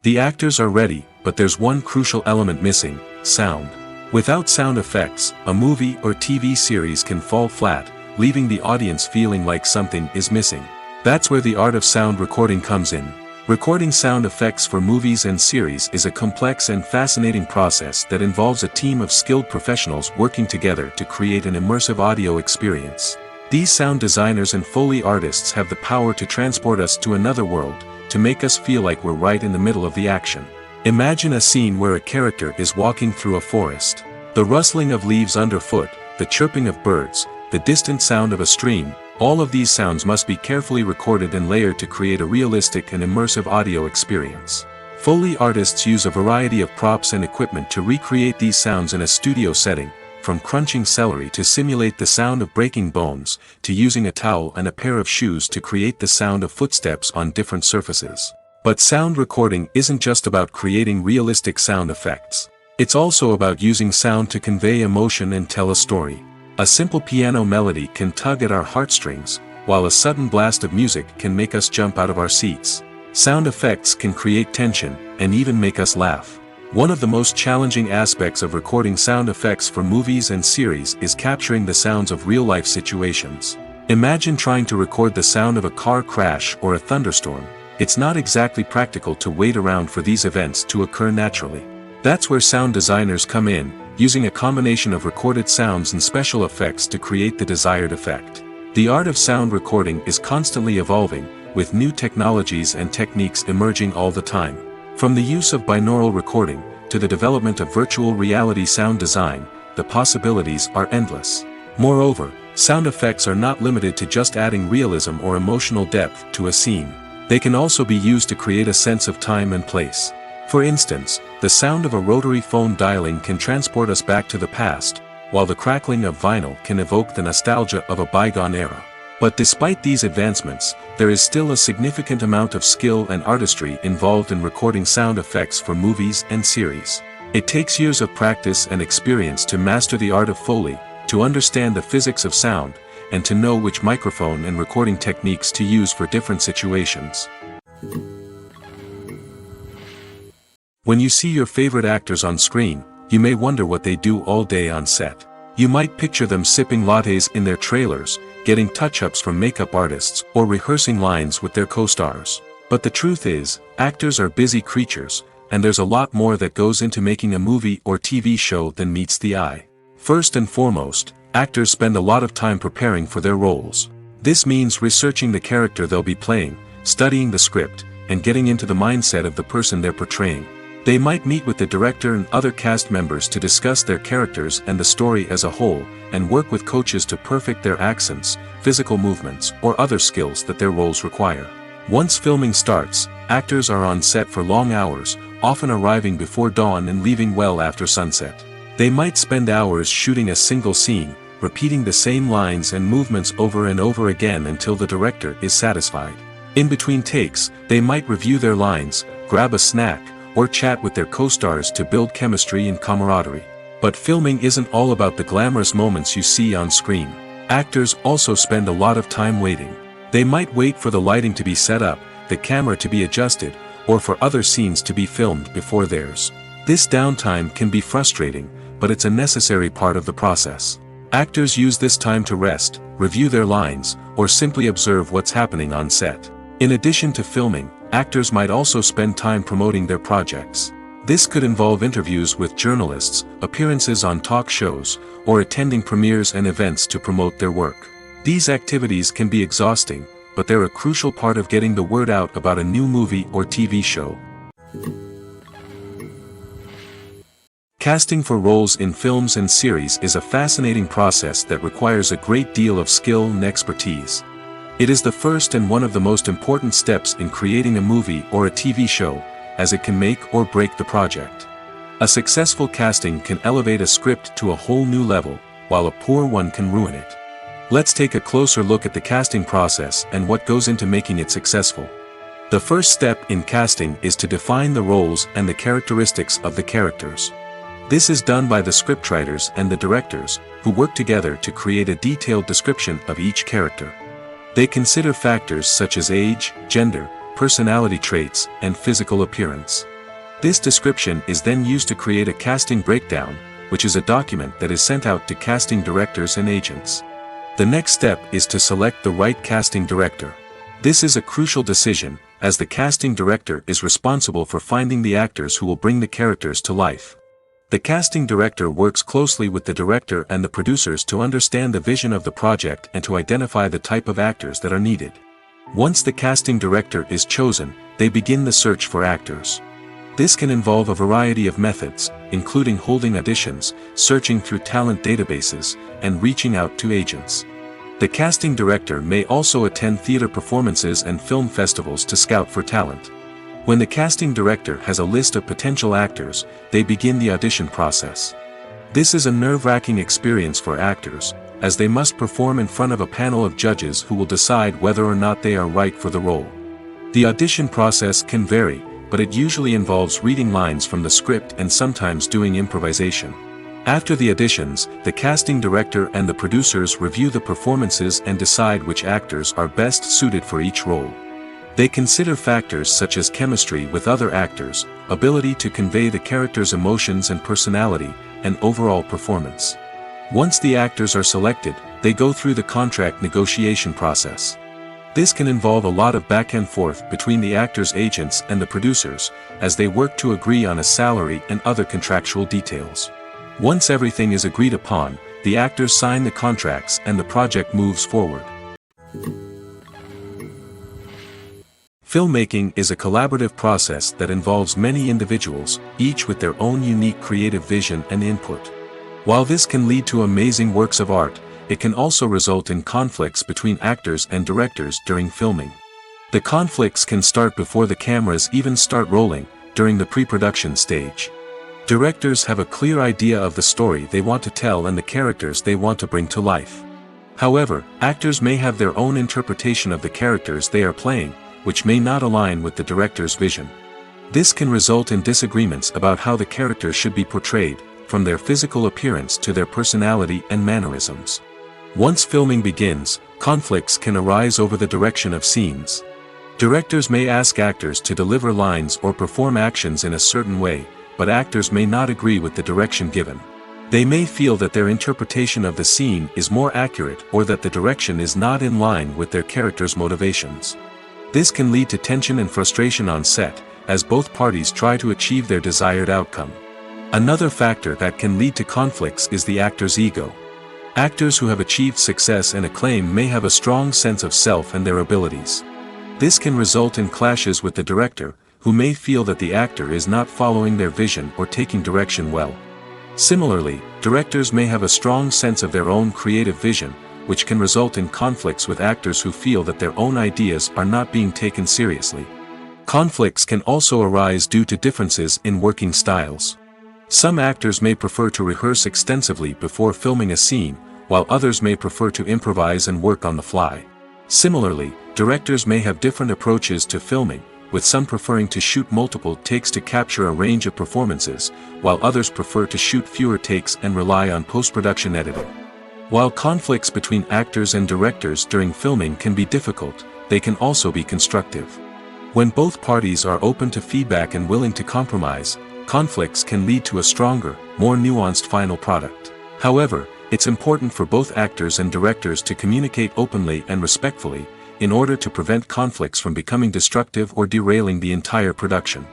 The actors are ready, but there's one crucial element missing: sound. Without sound effects, a movie or TV series can fall flat, leaving the audience feeling like something is missing. That's where the art of sound recording comes in. Recording sound effects for movies and series is a complex and fascinating process that involves a team of skilled professionals working together to create an immersive audio experience. These sound designers and Foley artists have the power to transport us to another world, to make us feel like we're right in the middle of the action. Imagine a scene where a character is walking through a forest. The rustling of leaves underfoot, the chirping of birds, the distant sound of a stream, all of these sounds must be carefully recorded and layered to create a realistic and immersive audio experience. Foley artists use a variety of props and equipment to recreate these sounds in a studio setting, from crunching celery to simulate the sound of breaking bones, to using a towel and a pair of shoes to create the sound of footsteps on different surfaces. But sound recording isn't just about creating realistic sound effects. It's also about using sound to convey emotion and tell a story. A simple piano melody can tug at our heartstrings, while a sudden blast of music can make us jump out of our seats. Sound effects can create tension, and even make us laugh. One of the most challenging aspects of recording sound effects for movies and series is capturing the sounds of real-life situations. Imagine trying to record the sound of a car crash or a thunderstorm. It's not exactly practical to wait around for these events to occur naturally. That's where sound designers come in, using a combination of recorded sounds and special effects to create the desired effect. The art of sound recording is constantly evolving, with new technologies and techniques emerging all the time. From the use of binaural recording, to the development of virtual reality sound design, the possibilities are endless. Moreover, sound effects are not limited to just adding realism or emotional depth to a scene. They can also be used to create a sense of time and place. For instance, the sound of a rotary phone dialing can transport us back to the past, while the crackling of vinyl can evoke the nostalgia of a bygone era. But despite these advancements, there is still a significant amount of skill and artistry involved in recording sound effects for movies and series. It takes years of practice and experience to master the art of Foley, to understand the physics of sound, and to know which microphone and recording techniques to use for different situations. When you see your favorite actors on screen, you may wonder what they do all day on set. You might picture them sipping lattes in their trailers, getting touch-ups from makeup artists, or rehearsing lines with their co-stars. But the truth is, actors are busy creatures, and there's a lot more that goes into making a movie or TV show than meets the eye. First and foremost, actors spend a lot of time preparing for their roles. This means researching the character they'll be playing, studying the script, and getting into the mindset of the person they're portraying. They might meet with the director and other cast members to discuss their characters and the story as a whole, and work with coaches to perfect their accents, physical movements, or other skills that their roles require. Once filming starts, actors are on set for long hours, often arriving before dawn and leaving well after sunset. They might spend hours shooting a single scene, repeating the same lines and movements over and over again until the director is satisfied. In between takes, they might review their lines, grab a snack, or chat with their co-stars to build chemistry and camaraderie. But filming isn't all about the glamorous moments you see on screen. Actors also spend a lot of time waiting. They might wait for the lighting to be set up, the camera to be adjusted, or for other scenes to be filmed before theirs. This downtime can be frustrating, but it's a necessary part of the process. Actors use this time to rest, review their lines, or simply observe what's happening on set. In addition to filming, actors might also spend time promoting their projects. This could involve interviews with journalists, appearances on talk shows, or attending premieres and events to promote their work. These activities can be exhausting, but they're a crucial part of getting the word out about a new movie or TV show. Casting for roles in films and series is a fascinating process that requires a great deal of skill and expertise. It is the first and one of the most important steps in creating a movie or a TV show, as it can make or break the project. A successful casting can elevate a script to a whole new level, while a poor one can ruin it. Let's take a closer look at the casting process and what goes into making it successful. The first step in casting is to define the roles and the characteristics of the characters. This is done by the scriptwriters and the directors, who work together to create a detailed description of each character. They consider factors such as age, gender, personality traits, and physical appearance. This description is then used to create a casting breakdown, which is a document that is sent out to casting directors and agents. The next step is to select the right casting director. This is a crucial decision, as the casting director is responsible for finding the actors who will bring the characters to life. The casting director works closely with the director and the producers to understand the vision of the project and to identify the type of actors that are needed. Once the casting director is chosen, they begin the search for actors. This can involve a variety of methods, including holding auditions, searching through talent databases, and reaching out to agents. The casting director may also attend theater performances and film festivals to scout for talent. When the casting director has a list of potential actors, they begin the audition process. This is a nerve-wracking experience for actors, as they must perform in front of a panel of judges who will decide whether or not they are right for the role. The audition process can vary, but it usually involves reading lines from the script and sometimes doing improvisation. After the auditions, the casting director and the producers review the performances and decide which actors are best suited for each role. They consider factors such as chemistry with other actors, ability to convey the character's emotions and personality, and overall performance. Once the actors are selected, they go through the contract negotiation process. This can involve a lot of back and forth between the actors' agents and the producers, as they work to agree on a salary and other contractual details. Once everything is agreed upon, the actors sign the contracts and the project moves forward. Filmmaking is a collaborative process that involves many individuals, each with their own unique creative vision and input. While this can lead to amazing works of art, it can also result in conflicts between actors and directors during filming. The conflicts can start before the cameras even start rolling, during the pre-production stage. Directors have a clear idea of the story they want to tell and the characters they want to bring to life. However, actors may have their own interpretation of the characters they are playing, which may not align with the director's vision. This can result in disagreements about how the characters should be portrayed, from their physical appearance to their personality and mannerisms. Once filming begins, conflicts can arise over the direction of scenes. Directors may ask actors to deliver lines or perform actions in a certain way, but actors may not agree with the direction given. They may feel that their interpretation of the scene is more accurate or that the direction is not in line with their character's motivations. This can lead to tension and frustration on set, as both parties try to achieve their desired outcome. Another factor that can lead to conflicts is the actor's ego. Actors who have achieved success and acclaim may have a strong sense of self and their abilities. This can result in clashes with the director, who may feel that the actor is not following their vision or taking direction well. Similarly, directors may have a strong sense of their own creative vision, which can result in conflicts with actors who feel that their own ideas are not being taken seriously. Conflicts can also arise due to differences in working styles. Some actors may prefer to rehearse extensively before filming a scene, while others may prefer to improvise and work on the fly. Similarly, directors may have different approaches to filming, with some preferring to shoot multiple takes to capture a range of performances, while others prefer to shoot fewer takes and rely on post-production editing. While conflicts between actors and directors during filming can be difficult, they can also be constructive. When both parties are open to feedback and willing to compromise, conflicts can lead to a stronger, more nuanced final product. However, it's important for both actors and directors to communicate openly and respectfully, in order to prevent conflicts from becoming destructive or derailing the entire production.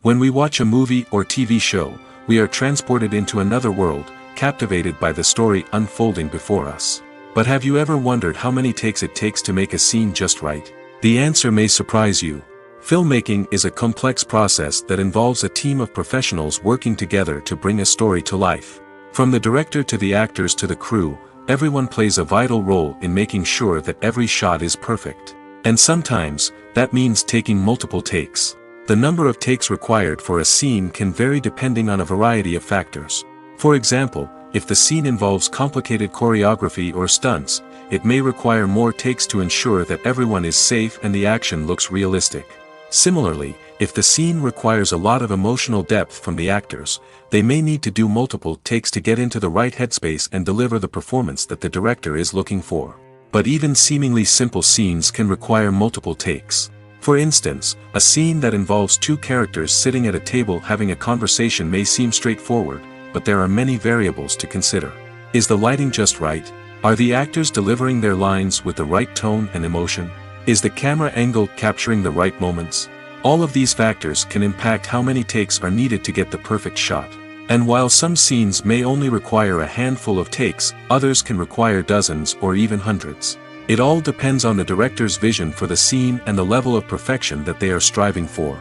When we watch a movie or TV show, we are transported into another world, captivated by the story unfolding before us. But have you ever wondered how many takes it takes to make a scene just right? The answer may surprise you. Filmmaking is a complex process that involves a team of professionals working together to bring a story to life. From the director to the actors to the crew, everyone plays a vital role in making sure that every shot is perfect. And sometimes, that means taking multiple takes. The number of takes required for a scene can vary depending on a variety of factors. For example, if the scene involves complicated choreography or stunts, it may require more takes to ensure that everyone is safe and the action looks realistic. Similarly, if the scene requires a lot of emotional depth from the actors, they may need to do multiple takes to get into the right headspace and deliver the performance that the director is looking for. But even seemingly simple scenes can require multiple takes. For instance, a scene that involves two characters sitting at a table having a conversation may seem straightforward, but there are many variables to consider. Is the lighting just right? Are the actors delivering their lines with the right tone and emotion? Is the camera angle capturing the right moments? All of these factors can impact how many takes are needed to get the perfect shot. And while some scenes may only require a handful of takes, others can require dozens or even hundreds. It all depends on the director's vision for the scene and the level of perfection that they are striving for.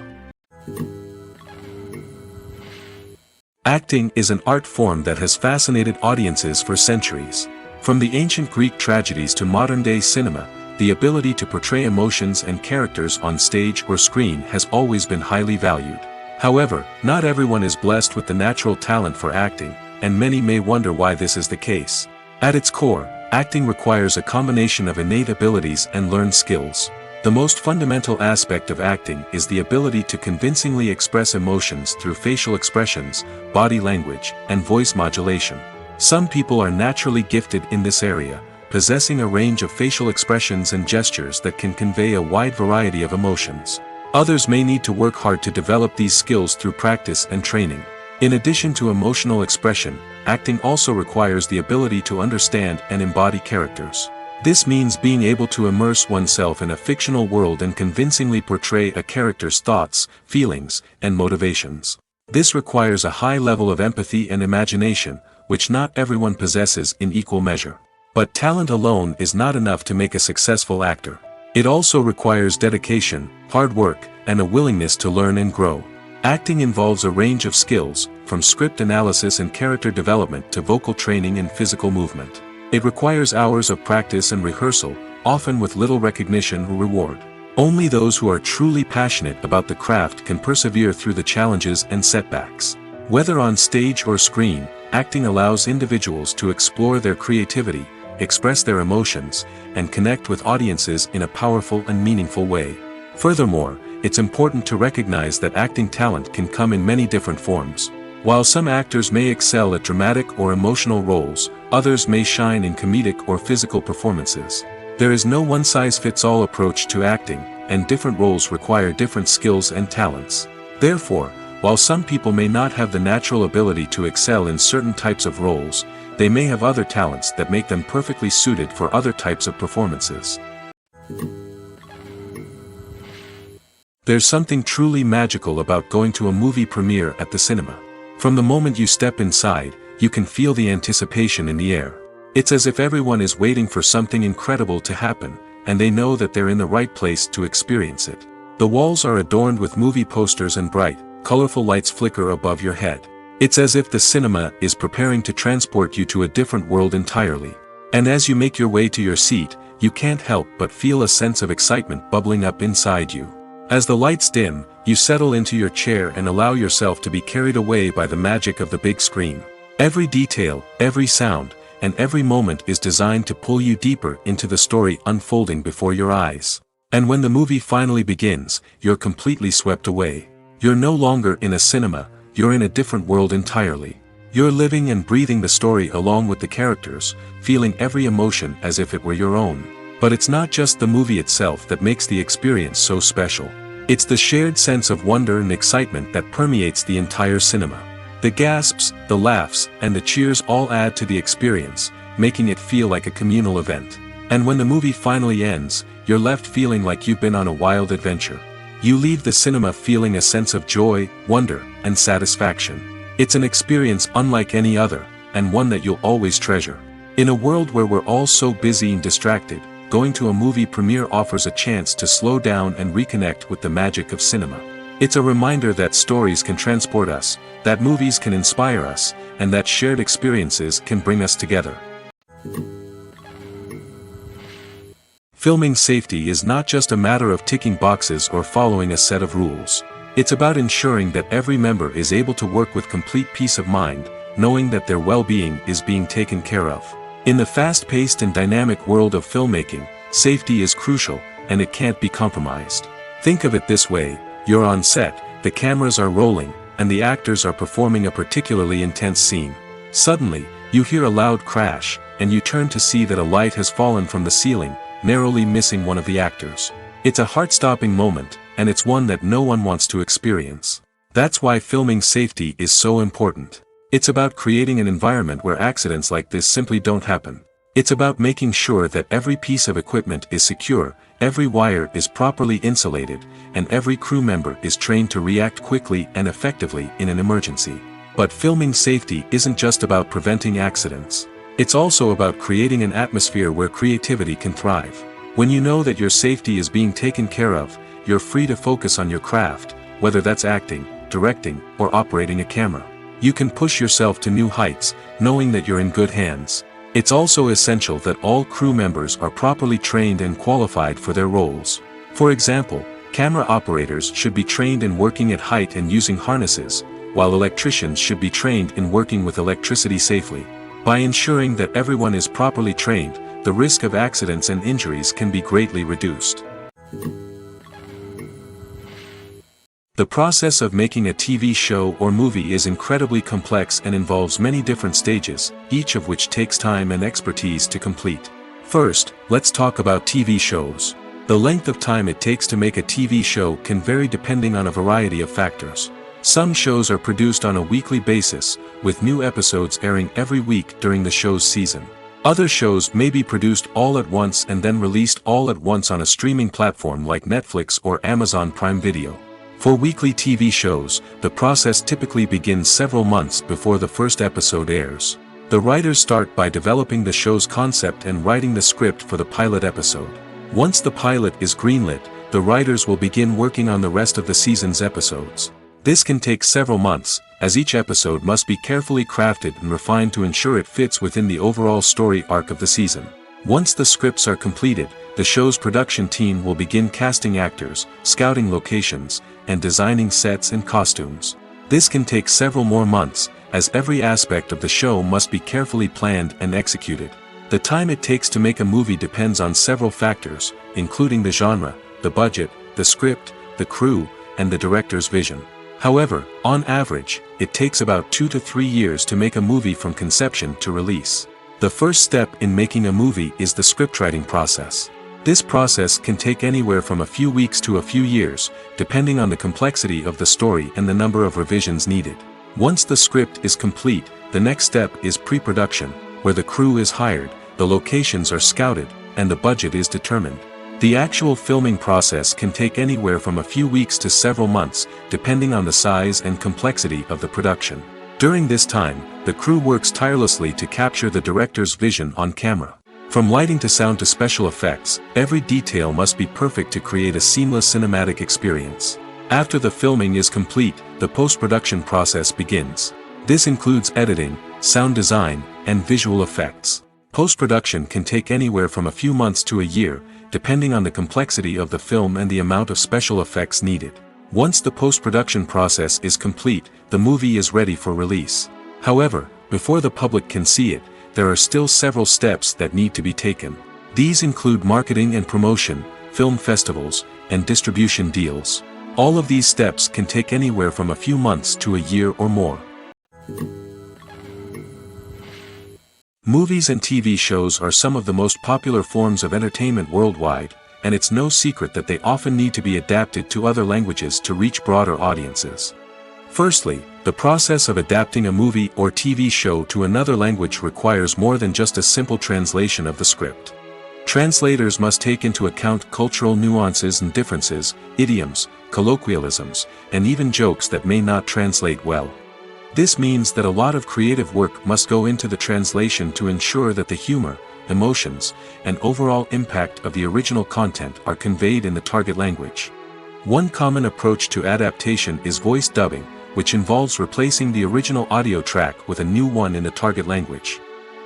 Acting is an art form that has fascinated audiences for centuries. From the ancient Greek tragedies to modern-day cinema, the ability to portray emotions and characters on stage or screen has always been highly valued. However, not everyone is blessed with the natural talent for acting, and many may wonder why this is the case. At its core, acting requires a combination of innate abilities and learned skills. The most fundamental aspect of acting is the ability to convincingly express emotions through facial expressions, body language, and voice modulation. Some people are naturally gifted in this area, possessing a range of facial expressions and gestures that can convey a wide variety of emotions. Others may need to work hard to develop these skills through practice and training. In addition to emotional expression, acting also requires the ability to understand and embody characters. This means being able to immerse oneself in a fictional world and convincingly portray a character's thoughts, feelings, and motivations. This requires a high level of empathy and imagination, which not everyone possesses in equal measure. But talent alone is not enough to make a successful actor. It also requires dedication, hard work, and a willingness to learn and grow. Acting involves a range of skills, from script analysis and character development to vocal training and physical movement. It requires hours of practice and rehearsal, often with little recognition or reward. Only those who are truly passionate about the craft can persevere through the challenges and setbacks. Whether on stage or screen, acting allows individuals to explore their creativity, express their emotions, and connect with audiences in a powerful and meaningful way. Furthermore, it's important to recognize that acting talent can come in many different forms. While some actors may excel at dramatic or emotional roles, others may shine in comedic or physical performances. There is no one-size-fits-all approach to acting, and different roles require different skills and talents. Therefore, while some people may not have the natural ability to excel in certain types of roles, they may have other talents that make them perfectly suited for other types of performances. There's something truly magical about going to a movie premiere at the cinema. From the moment you step inside, you can feel the anticipation in the air. It's as if everyone is waiting for something incredible to happen, and they know that they're in the right place to experience it. The walls are adorned with movie posters and bright, colorful lights flicker above your head. It's as if the cinema is preparing to transport you to a different world entirely. And as you make your way to your seat, you can't help but feel a sense of excitement bubbling up inside you. As the lights dim, you settle into your chair and allow yourself to be carried away by the magic of the big screen. Every detail, every sound, and every moment is designed to pull you deeper into the story unfolding before your eyes. And when the movie finally begins, you're completely swept away. You're no longer in a cinema, you're in a different world entirely. You're living and breathing the story along with the characters, feeling every emotion as if it were your own. But it's not just the movie itself that makes the experience so special. It's the shared sense of wonder and excitement that permeates the entire cinema. The gasps, the laughs, and the cheers all add to the experience, making it feel like a communal event. And when the movie finally ends, you're left feeling like you've been on a wild adventure. You leave the cinema feeling a sense of joy, wonder, and satisfaction. It's an experience unlike any other, and one that you'll always treasure. In a world where we're all so busy and distracted, going to a movie premiere offers a chance to slow down and reconnect with the magic of cinema. It's a reminder that stories can transport us, that movies can inspire us, and that shared experiences can bring us together. Filming safety is not just a matter of ticking boxes or following a set of rules. It's about ensuring that every member is able to work with complete peace of mind, knowing that their well-being is being taken care of. In the fast-paced and dynamic world of filmmaking, safety is crucial, and it can't be compromised. Think of it this way: you're on set, the cameras are rolling, and the actors are performing a particularly intense scene. Suddenly, you hear a loud crash, and you turn to see that a light has fallen from the ceiling, narrowly missing one of the actors. It's a heart-stopping moment, and it's one that no one wants to experience. That's why filming safety is so important. It's about creating an environment where accidents like this simply don't happen. It's about making sure that every piece of equipment is secure, every wire is properly insulated, and every crew member is trained to react quickly and effectively in an emergency. But filming safety isn't just about preventing accidents. It's also about creating an atmosphere where creativity can thrive. When you know that your safety is being taken care of, you're free to focus on your craft, whether that's acting, directing, or operating a camera. You can push yourself to new heights, knowing that you're in good hands. It's also essential that all crew members are properly trained and qualified for their roles. For example, camera operators should be trained in working at height and using harnesses, while electricians should be trained in working with electricity safely. By ensuring that everyone is properly trained, the risk of accidents and injuries can be greatly reduced. The process of making a TV show or movie is incredibly complex and involves many different stages, each of which takes time and expertise to complete. First, let's talk about TV shows. The length of time it takes to make a TV show can vary depending on a variety of factors. Some shows are produced on a weekly basis, with new episodes airing every week during the show's season. Other shows may be produced all at once and then released all at once on a streaming platform like Netflix or Amazon Prime Video. For weekly TV shows, the process typically begins several months before the first episode airs. The writers start by developing the show's concept and writing the script for the pilot episode. Once the pilot is greenlit, the writers will begin working on the rest of the season's episodes. This can take several months, as each episode must be carefully crafted and refined to ensure it fits within the overall story arc of the season. Once the scripts are completed, the show's production team will begin casting actors, scouting locations, and designing sets and costumes. This can take several more months, as every aspect of the show must be carefully planned and executed. The time it takes to make a movie depends on several factors, including the genre, the budget, the script, the crew, and the director's vision. However, on average, it takes about 2 to 3 years to make a movie from conception to release. The first step in making a movie is the scriptwriting process. This process can take anywhere from a few weeks to a few years, depending on the complexity of the story and the number of revisions needed. Once the script is complete, the next step is pre-production, where the crew is hired, the locations are scouted, and the budget is determined. The actual filming process can take anywhere from a few weeks to several months, depending on the size and complexity of the production. During this time, the crew works tirelessly to capture the director's vision on camera. From lighting to sound to special effects, every detail must be perfect to create a seamless cinematic experience. After the filming is complete, the post-production process begins. This includes editing, sound design, and visual effects. Post-production can take anywhere from a few months to a year, depending on the complexity of the film and the amount of special effects needed. Once the post-production process is complete, the movie is ready for release. However, before the public can see it, there are still several steps that need to be taken. These include marketing and promotion, film festivals, and distribution deals. All of these steps can take anywhere from a few months to a year or more. Movies and TV shows are some of the most popular forms of entertainment worldwide, and it's no secret that they often need to be adapted to other languages to reach broader audiences. Firstly, the process of adapting a movie or TV show to another language requires more than just a simple translation of the script. Translators must take into account cultural nuances and differences, idioms, colloquialisms, and even jokes that may not translate well. This means that a lot of creative work must go into the translation to ensure that the humor, emotions, and overall impact of the original content are conveyed in the target language. One common approach to adaptation is voice dubbing, which involves replacing the original audio track with a new one in the target language.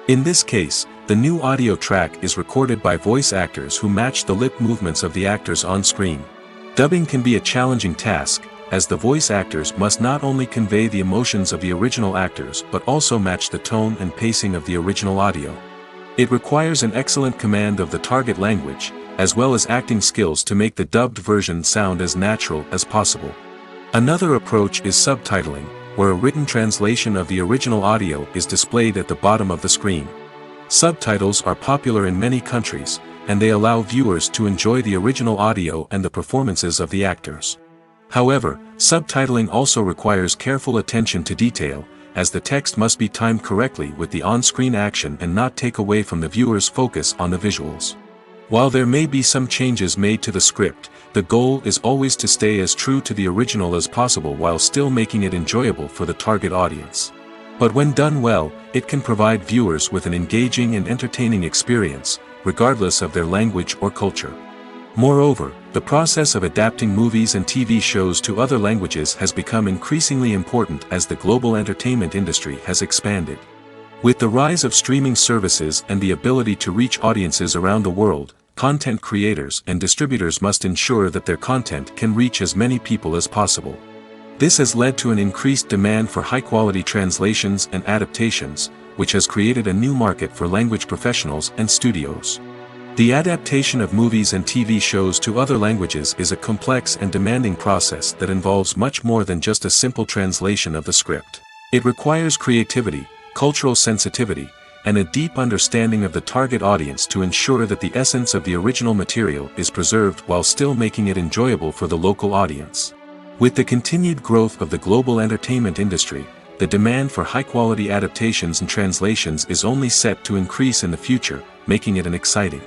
In this case, the new audio track is recorded by voice actors who match the lip movements of the actors on screen. Dubbing can be a challenging task, as the voice actors must not only convey the emotions of the original actors but also match the tone and pacing of the original audio. It requires an excellent command of the target language, as well as acting skills to make the dubbed version sound as natural as possible. Another approach is subtitling, where a written translation of the original audio is displayed at the bottom of the screen. Subtitles are popular in many countries, and they allow viewers to enjoy the original audio and the performances of the actors. However, subtitling also requires careful attention to detail, as the text must be timed correctly with the on-screen action and not take away from the viewer's focus on the visuals. While there may be some changes made to the script, the goal is always to stay as true to the original as possible while still making it enjoyable for the target audience. But when done well, it can provide viewers with an engaging and entertaining experience, regardless of their language or culture. Moreover, the process of adapting movies and TV shows to other languages has become increasingly important as the global entertainment industry has expanded. With the rise of streaming services and the ability to reach audiences around the world, content creators and distributors must ensure that their content can reach as many people as possible. This has led to an increased demand for high-quality translations and adaptations, which has created a new market for language professionals and studios. The adaptation of movies and TV shows to other languages is a complex and demanding process that involves much more than just a simple translation of the script. It requires creativity, cultural sensitivity, and a deep understanding of the target audience to ensure that the essence of the original material is preserved while still making it enjoyable for the local audience. With the continued growth of the global entertainment industry, the demand for high-quality adaptations and translations is only set to increase in the future, making it exciting.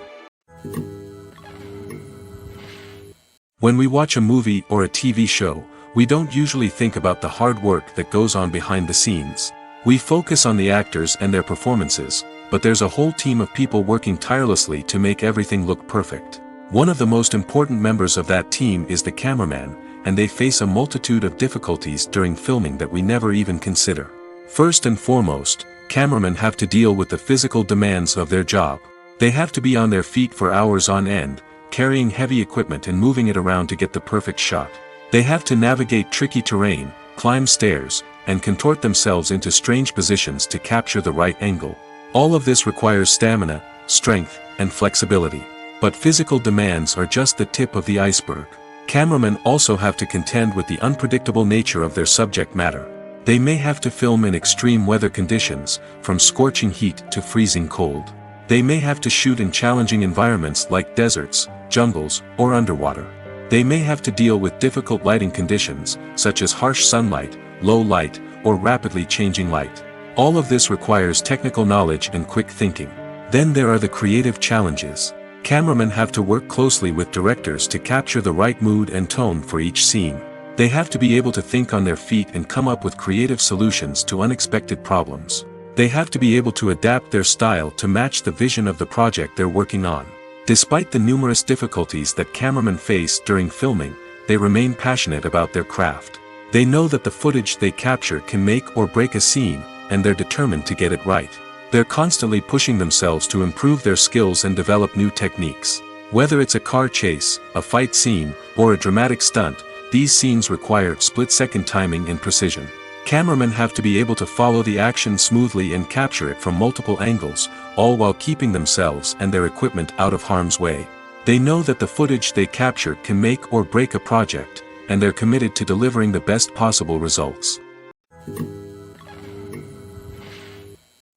When we watch a movie or a TV show, we don't usually think about the hard work that goes on behind the scenes. We focus on the actors and their performances, but there's a whole team of people working tirelessly to make everything look perfect. One of the most important members of that team is the cameraman, and they face a multitude of difficulties during filming that we never even consider. First and foremost, cameramen have to deal with the physical demands of their job. They have to be on their feet for hours on end, carrying heavy equipment and moving it around to get the perfect shot. They have to navigate tricky terrain, climb stairs, and contort themselves into strange positions to capture the right angle. All of this requires stamina, strength, and flexibility. But physical demands are just the tip of the iceberg. Cameramen also have to contend with the unpredictable nature of their subject matter. They may have to film in extreme weather conditions, from scorching heat to freezing cold. They may have to shoot in challenging environments like deserts, jungles, or underwater. They may have to deal with difficult lighting conditions, such as harsh sunlight, low light, or rapidly changing light. All of this requires technical knowledge and quick thinking. Then there are the creative challenges. Cameramen have to work closely with directors to capture the right mood and tone for each scene. They have to be able to think on their feet and come up with creative solutions to unexpected problems. They have to be able to adapt their style to match the vision of the project they're working on. Despite the numerous difficulties that cameramen face during filming, they remain passionate about their craft. They know that the footage they capture can make or break a scene, and they're determined to get it right. They're constantly pushing themselves to improve their skills and develop new techniques. Whether it's a car chase, a fight scene, or a dramatic stunt, these scenes require split-second timing and precision. Cameramen have to be able to follow the action smoothly and capture it from multiple angles, all while keeping themselves and their equipment out of harm's way. They know that the footage they capture can make or break a project, and they're committed to delivering the best possible results.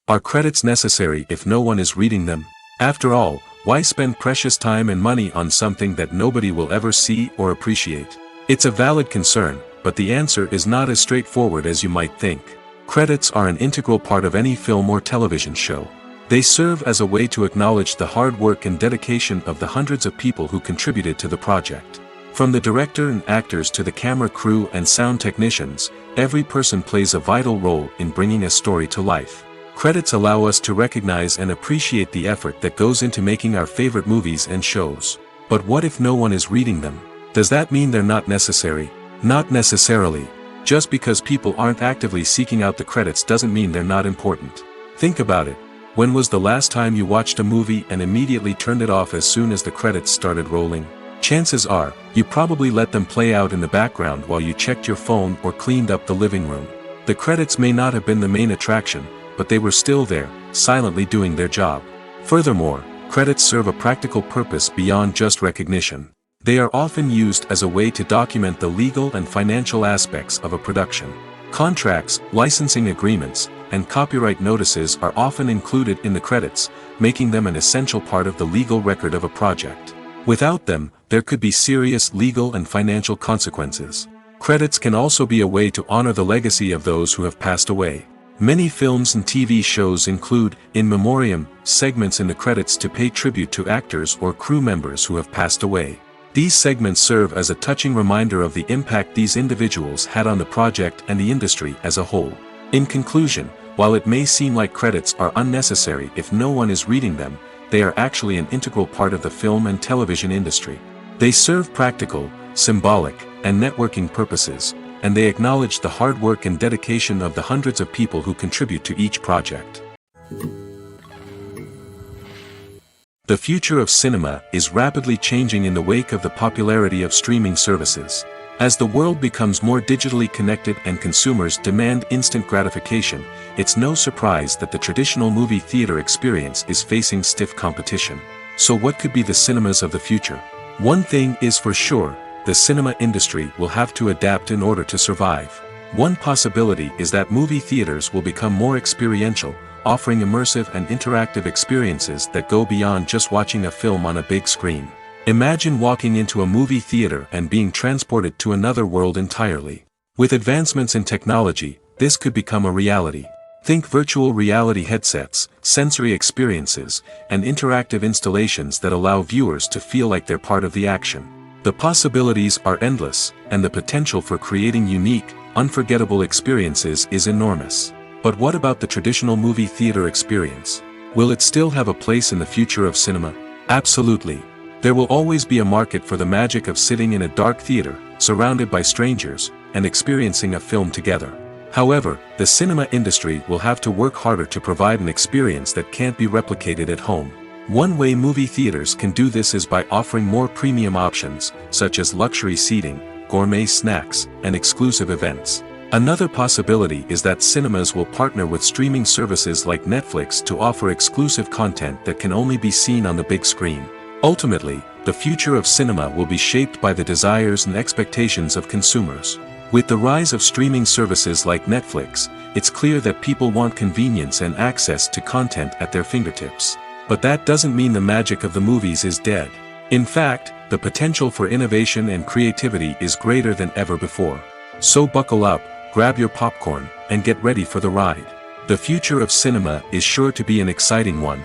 Are credits necessary if no one is reading them? After all, why spend precious time and money on something that nobody will ever see or appreciate? It's a valid concern, but the answer is not as straightforward as you might think. Credits are an integral part of any film or television show. They serve as a way to acknowledge the hard work and dedication of the hundreds of people who contributed to the project. From the director and actors to the camera crew and sound technicians, every person plays a vital role in bringing a story to life. Credits allow us to recognize and appreciate the effort that goes into making our favorite movies and shows. But what if no one is reading them? Does that mean they're not necessary? Not necessarily. Just because people aren't actively seeking out the credits doesn't mean they're not important. Think about it. When was the last time you watched a movie and immediately turned it off as soon as the credits started rolling? Chances are, you probably let them play out in the background while you checked your phone or cleaned up the living room. The credits may not have been the main attraction, but they were still there, silently doing their job. Furthermore, credits serve a practical purpose beyond just recognition. They are often used as a way to document the legal and financial aspects of a production. Contracts, licensing agreements, and copyright notices are often included in the credits, making them an essential part of the legal record of a project. Without them, there could be serious legal and financial consequences. Credits can also be a way to honor the legacy of those who have passed away. Many films and TV shows include, in memoriam, segments in the credits to pay tribute to actors or crew members who have passed away. These segments serve as a touching reminder of the impact these individuals had on the project and the industry as a whole. In conclusion, while it may seem like credits are unnecessary if no one is reading them, they are actually an integral part of the film and television industry. They serve practical, symbolic, and networking purposes, and they acknowledge the hard work and dedication of the hundreds of people who contribute to each project. The future of cinema is rapidly changing in the wake of the popularity of streaming services. As the world becomes more digitally connected and consumers demand instant gratification, it's no surprise that the traditional movie theater experience is facing stiff competition. So what could be the cinemas of the future? One thing is for sure, the cinema industry will have to adapt in order to survive. One possibility is that movie theaters will become more experiential, offering immersive and interactive experiences that go beyond just watching a film on a big screen. Imagine walking into a movie theater and being transported to another world entirely. With advancements in technology, this could become a reality. Think virtual reality headsets, sensory experiences, and interactive installations that allow viewers to feel like they're part of the action. The possibilities are endless, and the potential for creating unique, unforgettable experiences is enormous. But what about the traditional movie theater experience? Will it still have a place in the future of cinema? Absolutely. There will always be a market for the magic of sitting in a dark theater, surrounded by strangers, and experiencing a film together. However, the cinema industry will have to work harder to provide an experience that can't be replicated at home. One way movie theaters can do this is by offering more premium options, such as luxury seating, gourmet snacks, and exclusive events. Another possibility is that cinemas will partner with streaming services like Netflix to offer exclusive content that can only be seen on the big screen. Ultimately, the future of cinema will be shaped by the desires and expectations of consumers. With the rise of streaming services like Netflix, it's clear that people want convenience and access to content at their fingertips. But that doesn't mean the magic of the movies is dead. In fact, the potential for innovation and creativity is greater than ever before. So buckle up, grab your popcorn, and get ready for the ride. The future of cinema is sure to be an exciting one.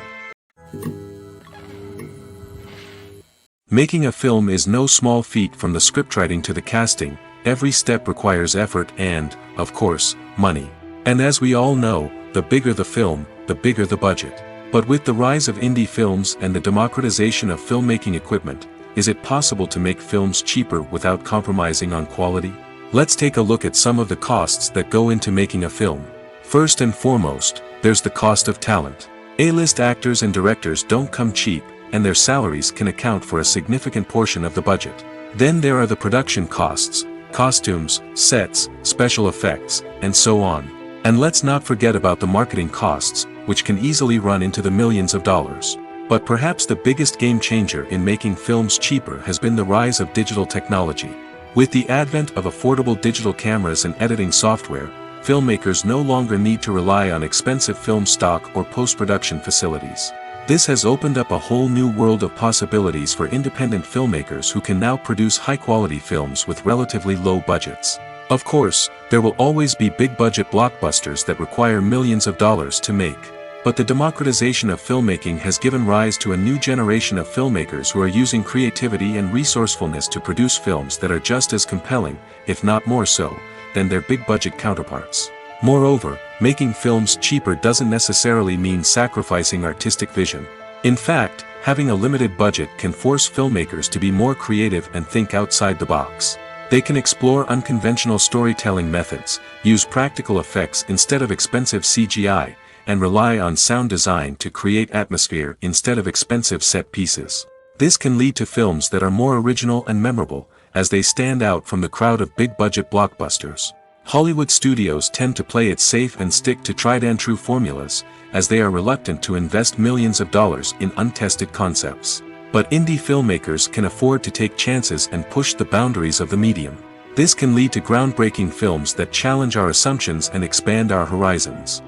Making a film is no small feat. From the scriptwriting to the casting, every step requires effort and, of course, money. And as we all know, the bigger the film, the bigger the budget. But with the rise of indie films and the democratization of filmmaking equipment, is it possible to make films cheaper without compromising on quality? Let's take a look at some of the costs that go into making a film. First and foremost, there's the cost of talent. A-list actors and directors don't come cheap, and their salaries can account for a significant portion of the budget. Then there are the production costs, costumes, sets, special effects, and so on. And let's not forget about the marketing costs, which can easily run into the millions of dollars. But perhaps the biggest game changer in making films cheaper has been the rise of digital technology. With the advent of affordable digital cameras and editing software, filmmakers no longer need to rely on expensive film stock or post-production facilities. This has opened up a whole new world of possibilities for independent filmmakers who can now produce high-quality films with relatively low budgets. Of course, there will always be big-budget blockbusters that require millions of dollars to make. But the democratization of filmmaking has given rise to a new generation of filmmakers who are using creativity and resourcefulness to produce films that are just as compelling, if not more so, than their big-budget counterparts. Moreover, making films cheaper doesn't necessarily mean sacrificing artistic vision. In fact, having a limited budget can force filmmakers to be more creative and think outside the box. They can explore unconventional storytelling methods, use practical effects instead of expensive CGI, and rely on sound design to create atmosphere instead of expensive set pieces. This can lead to films that are more original and memorable, as they stand out from the crowd of big-budget blockbusters. Hollywood studios tend to play it safe and stick to tried-and-true formulas, as they are reluctant to invest millions of dollars in untested concepts. But indie filmmakers can afford to take chances and push the boundaries of the medium. This can lead to groundbreaking films that challenge our assumptions and expand our horizons.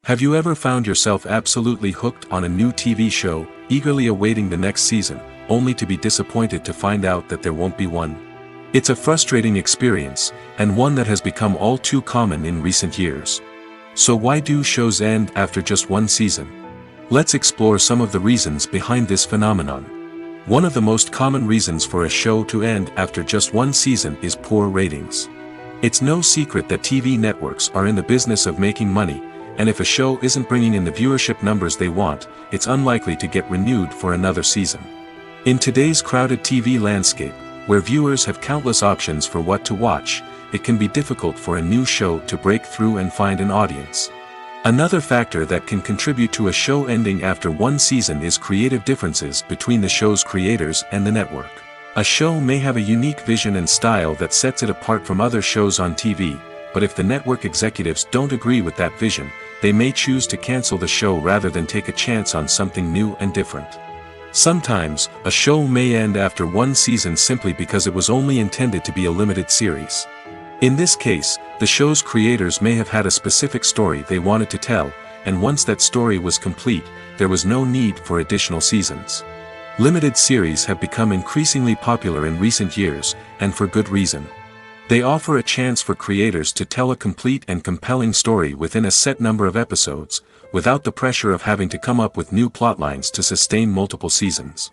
Have you ever found yourself absolutely hooked on a new TV show, eagerly awaiting the next season, only to be disappointed to find out that there won't be one? It's a frustrating experience, and one that has become all too common in recent years. So why do shows end after just one season? Let's explore some of the reasons behind this phenomenon. One of the most common reasons for a show to end after just one season is poor ratings. It's no secret that TV networks are in the business of making money, and if a show isn't bringing in the viewership numbers they want, it's unlikely to get renewed for another season. In today's crowded TV landscape, where viewers have countless options for what to watch, it can be difficult for a new show to break through and find an audience. Another factor that can contribute to a show ending after one season is creative differences between the show's creators and the network. A show may have a unique vision and style that sets it apart from other shows on TV, but if the network executives don't agree with that vision, they may choose to cancel the show rather than take a chance on something new and different. Sometimes, a show may end after one season simply because it was only intended to be a limited series. In this case, the show's creators may have had a specific story they wanted to tell, and once that story was complete, there was no need for additional seasons. Limited series have become increasingly popular in recent years, and for good reason. They offer a chance for creators to tell a complete and compelling story within a set number of episodes, without the pressure of having to come up with new plotlines to sustain multiple seasons.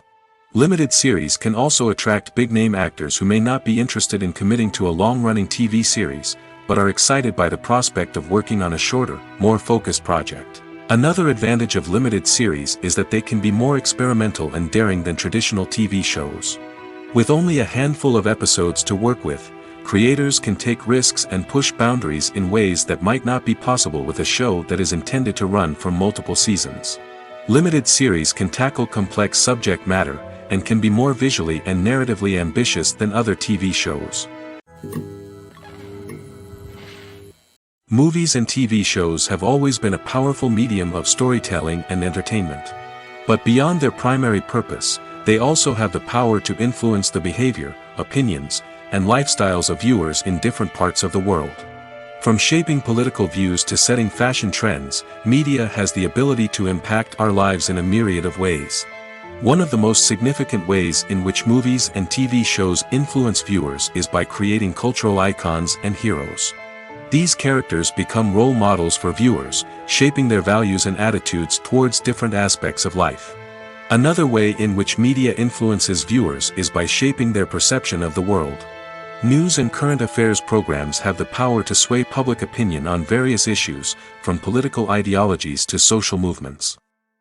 Limited series can also attract big-name actors who may not be interested in committing to a long-running TV series, but are excited by the prospect of working on a shorter, more focused project. Another advantage of limited series is that they can be more experimental and daring than traditional TV shows. With only a handful of episodes to work with, creators can take risks and push boundaries in ways that might not be possible with a show that is intended to run for multiple seasons. Limited series can tackle complex subject matter, and can be more visually and narratively ambitious than other TV shows. Movies and TV shows have always been a powerful medium of storytelling and entertainment. But beyond their primary purpose, they also have the power to influence the behavior, opinions, and lifestyles of viewers in different parts of the world. From shaping political views to setting fashion trends, media has the ability to impact our lives in a myriad of ways. One of the most significant ways in which movies and TV shows influence viewers is by creating cultural icons and heroes. These characters become role models for viewers, shaping their values and attitudes towards different aspects of life. Another way in which media influences viewers is by shaping their perception of the world. News and current affairs programs have the power to sway public opinion on various issues, from political ideologies to social movements.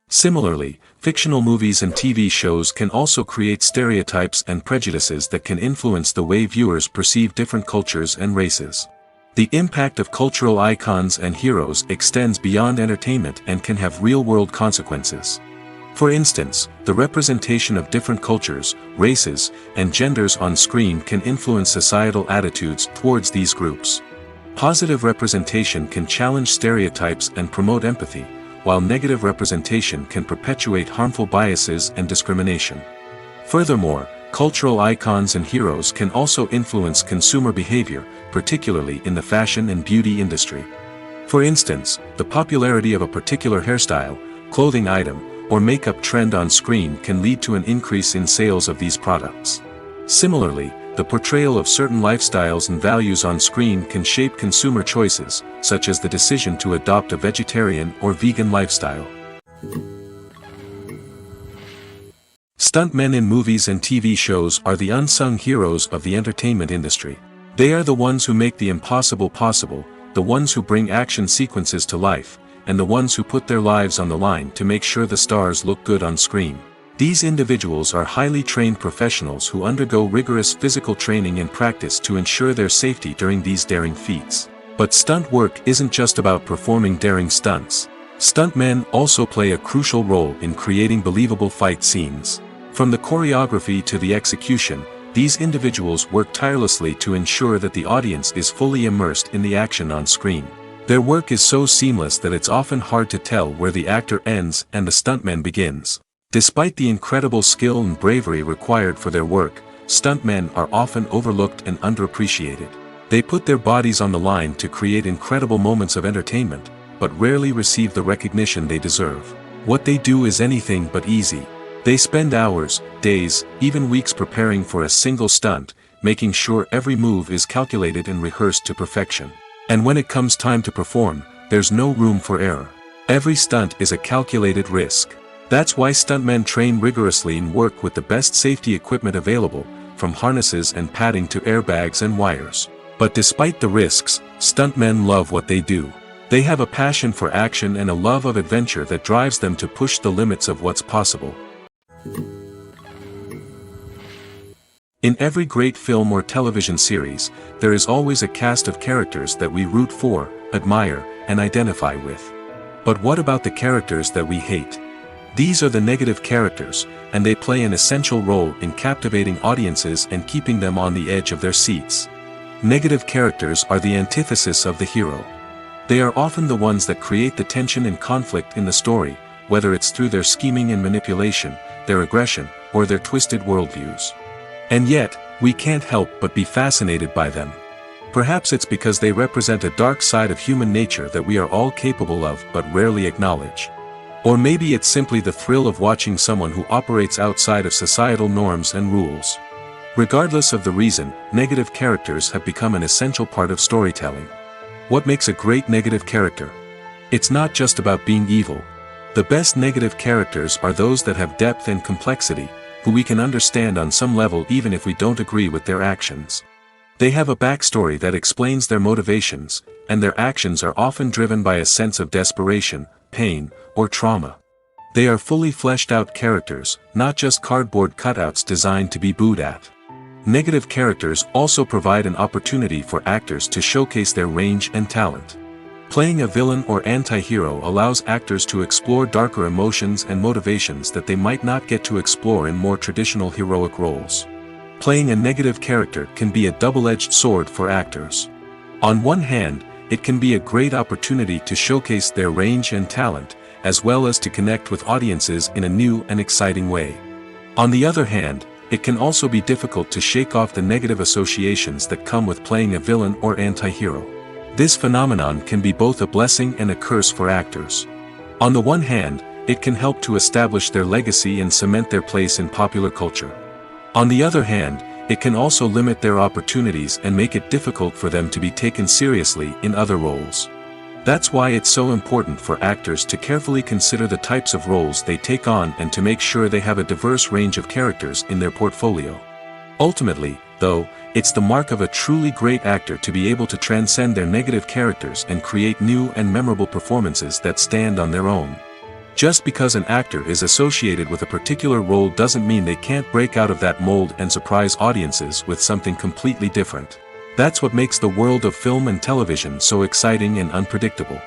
Similarly, fictional movies and TV shows can also create stereotypes and prejudices that can influence the way viewers perceive different cultures and races. The impact of cultural icons and heroes extends beyond entertainment and can have real-world consequences. For instance, the representation of different cultures, races, and genders on screen can influence societal attitudes towards these groups. Positive representation can challenge stereotypes and promote empathy, while negative representation can perpetuate harmful biases and discrimination. Furthermore, Cultural icons and heroes can also influence consumer behavior, particularly in the fashion and beauty industry. For instance, the popularity of a particular hairstyle, clothing item, or makeup trend on screen can lead to an increase in sales of these products. Similarly, the portrayal of certain lifestyles and values on screen can shape consumer choices, such as the decision to adopt a vegetarian or vegan lifestyle. Stuntmen in movies and TV shows are the unsung heroes of the entertainment industry. They are the ones who make the impossible possible, the ones who bring action sequences to life, and the ones who put their lives on the line to make sure the stars look good on screen. These individuals are highly trained professionals who undergo rigorous physical training and practice to ensure their safety during these daring feats. But stunt work isn't just about performing daring stunts. Stuntmen also play a crucial role in creating believable fight scenes. From the choreography to the execution, these individuals work tirelessly to ensure that the audience is fully immersed in the action on screen. Their work is so seamless that it's often hard to tell where the actor ends and the stuntman begins. Despite the incredible skill and bravery required for their work, stuntmen are often overlooked and underappreciated. They put their bodies on the line to create incredible moments of entertainment, but rarely receive the recognition they deserve. What they do is anything but easy. They spend hours, days, even weeks preparing for a single stunt, making sure every move is calculated and rehearsed to perfection. And when it comes time to perform, there's no room for error. Every stunt is a calculated risk. That's why stuntmen train rigorously and work with the best safety equipment available, from harnesses and padding to airbags and wires. But despite the risks, stuntmen love what they do. They have a passion for action and a love of adventure that drives them to push the limits of what's possible. In every great film or television series, there is always a cast of characters that we root for, admire, and identify with. But what about the characters that we hate? These are the negative characters, and they play an essential role in captivating audiences and keeping them on the edge of their seats. Negative characters are the antithesis of the hero. They are often the ones that create the tension and conflict in the story, whether it's through their scheming and manipulation, their aggression, or their twisted worldviews. And yet, we can't help but be fascinated by them. Perhaps it's because they represent a dark side of human nature that we are all capable of but rarely acknowledge. Or maybe it's simply the thrill of watching someone who operates outside of societal norms and rules. Regardless of the reason, negative characters have become an essential part of storytelling. What makes a great negative character? It's not just about being evil. The best negative characters are those that have depth and complexity, who we can understand on some level even if we don't agree with their actions. They have a backstory that explains their motivations, and their actions are often driven by a sense of desperation, pain, or trauma. They are fully fleshed out characters, not just cardboard cutouts designed to be booed at. Negative characters also provide an opportunity for actors to showcase their range and talent. Playing a villain or anti-hero allows actors to explore darker emotions and motivations that they might not get to explore in more traditional heroic roles. Playing a negative character can be a double-edged sword for actors. On one hand, it can be a great opportunity to showcase their range and talent, as well as to connect with audiences in a new and exciting way. On the other hand, it can also be difficult to shake off the negative associations that come with playing a villain or anti-hero. This phenomenon can be both a blessing and a curse for actors. On the one hand, it can help to establish their legacy and cement their place in popular culture. On the other hand, it can also limit their opportunities and make it difficult for them to be taken seriously in other roles. That's why it's so important for actors to carefully consider the types of roles they take on and to make sure they have a diverse range of characters in their portfolio. Ultimately, though, it's the mark of a truly great actor to be able to transcend their negative characters and create new and memorable performances that stand on their own. Just because an actor is associated with a particular role doesn't mean they can't break out of that mold and surprise audiences with something completely different. That's what makes the world of film and television so exciting and unpredictable.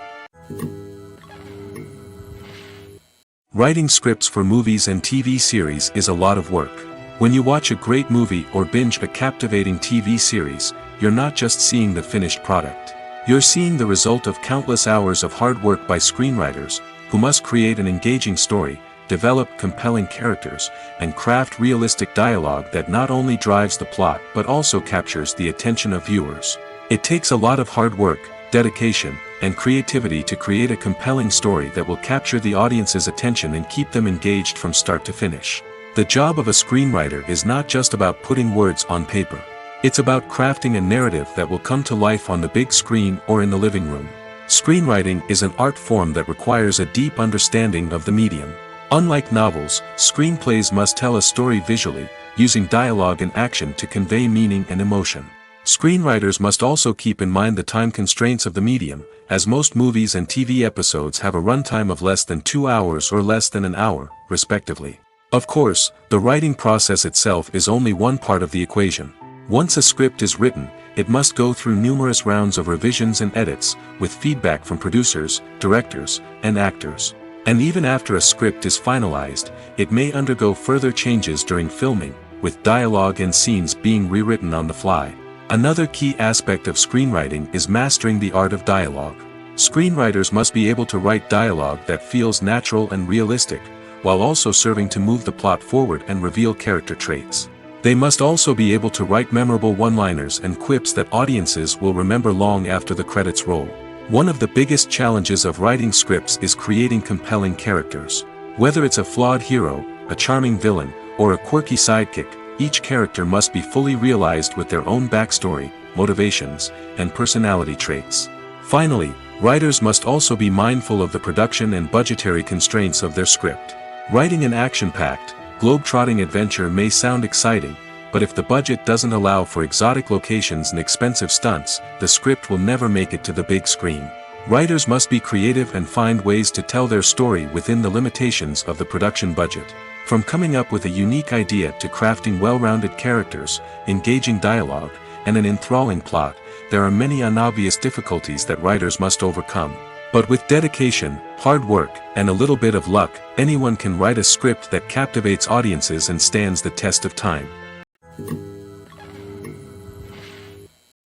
Writing scripts for movies and TV series is a lot of work. When you watch a great movie or binge a captivating TV series, you're not just seeing the finished product. You're seeing the result of countless hours of hard work by screenwriters, who must create an engaging story, develop compelling characters, and craft realistic dialogue that not only drives the plot but also captures the attention of viewers. It takes a lot of hard work, dedication, and creativity to create a compelling story that will capture the audience's attention and keep them engaged from start to finish. The job of a screenwriter is not just about putting words on paper. It's about crafting a narrative that will come to life on the big screen or in the living room. Screenwriting is an art form that requires a deep understanding of the medium. Unlike novels, screenplays must tell a story visually, using dialogue and action to convey meaning and emotion. Screenwriters must also keep in mind the time constraints of the medium, as most movies and TV episodes have a runtime of less than 2 hours or less than an hour, respectively. Of course, the writing process itself is only one part of the equation. Once a script is written, it must go through numerous rounds of revisions and edits, with feedback from producers, directors, and actors. And even after a script is finalized, it may undergo further changes during filming, with dialogue and scenes being rewritten on the fly. Another key aspect of screenwriting is mastering the art of dialogue. Screenwriters must be able to write dialogue that feels natural and realistic, while also serving to move the plot forward and reveal character traits. They must also be able to write memorable one-liners and quips that audiences will remember long after the credits roll. One of the biggest challenges of writing scripts is creating compelling characters. Whether it's a flawed hero, a charming villain, or a quirky sidekick, each character must be fully realized with their own backstory, motivations, and personality traits. Finally, writers must also be mindful of the production and budgetary constraints of their script. Writing an action-packed, globe-trotting adventure may sound exciting, but if the budget doesn't allow for exotic locations and expensive stunts, the script will never make it to the big screen. Writers must be creative and find ways to tell their story within the limitations of the production budget. From coming up with a unique idea to crafting well-rounded characters, engaging dialogue, and an enthralling plot, there are many unobvious difficulties that writers must overcome. But with dedication, hard work, and a little bit of luck, anyone can write a script that captivates audiences and stands the test of time.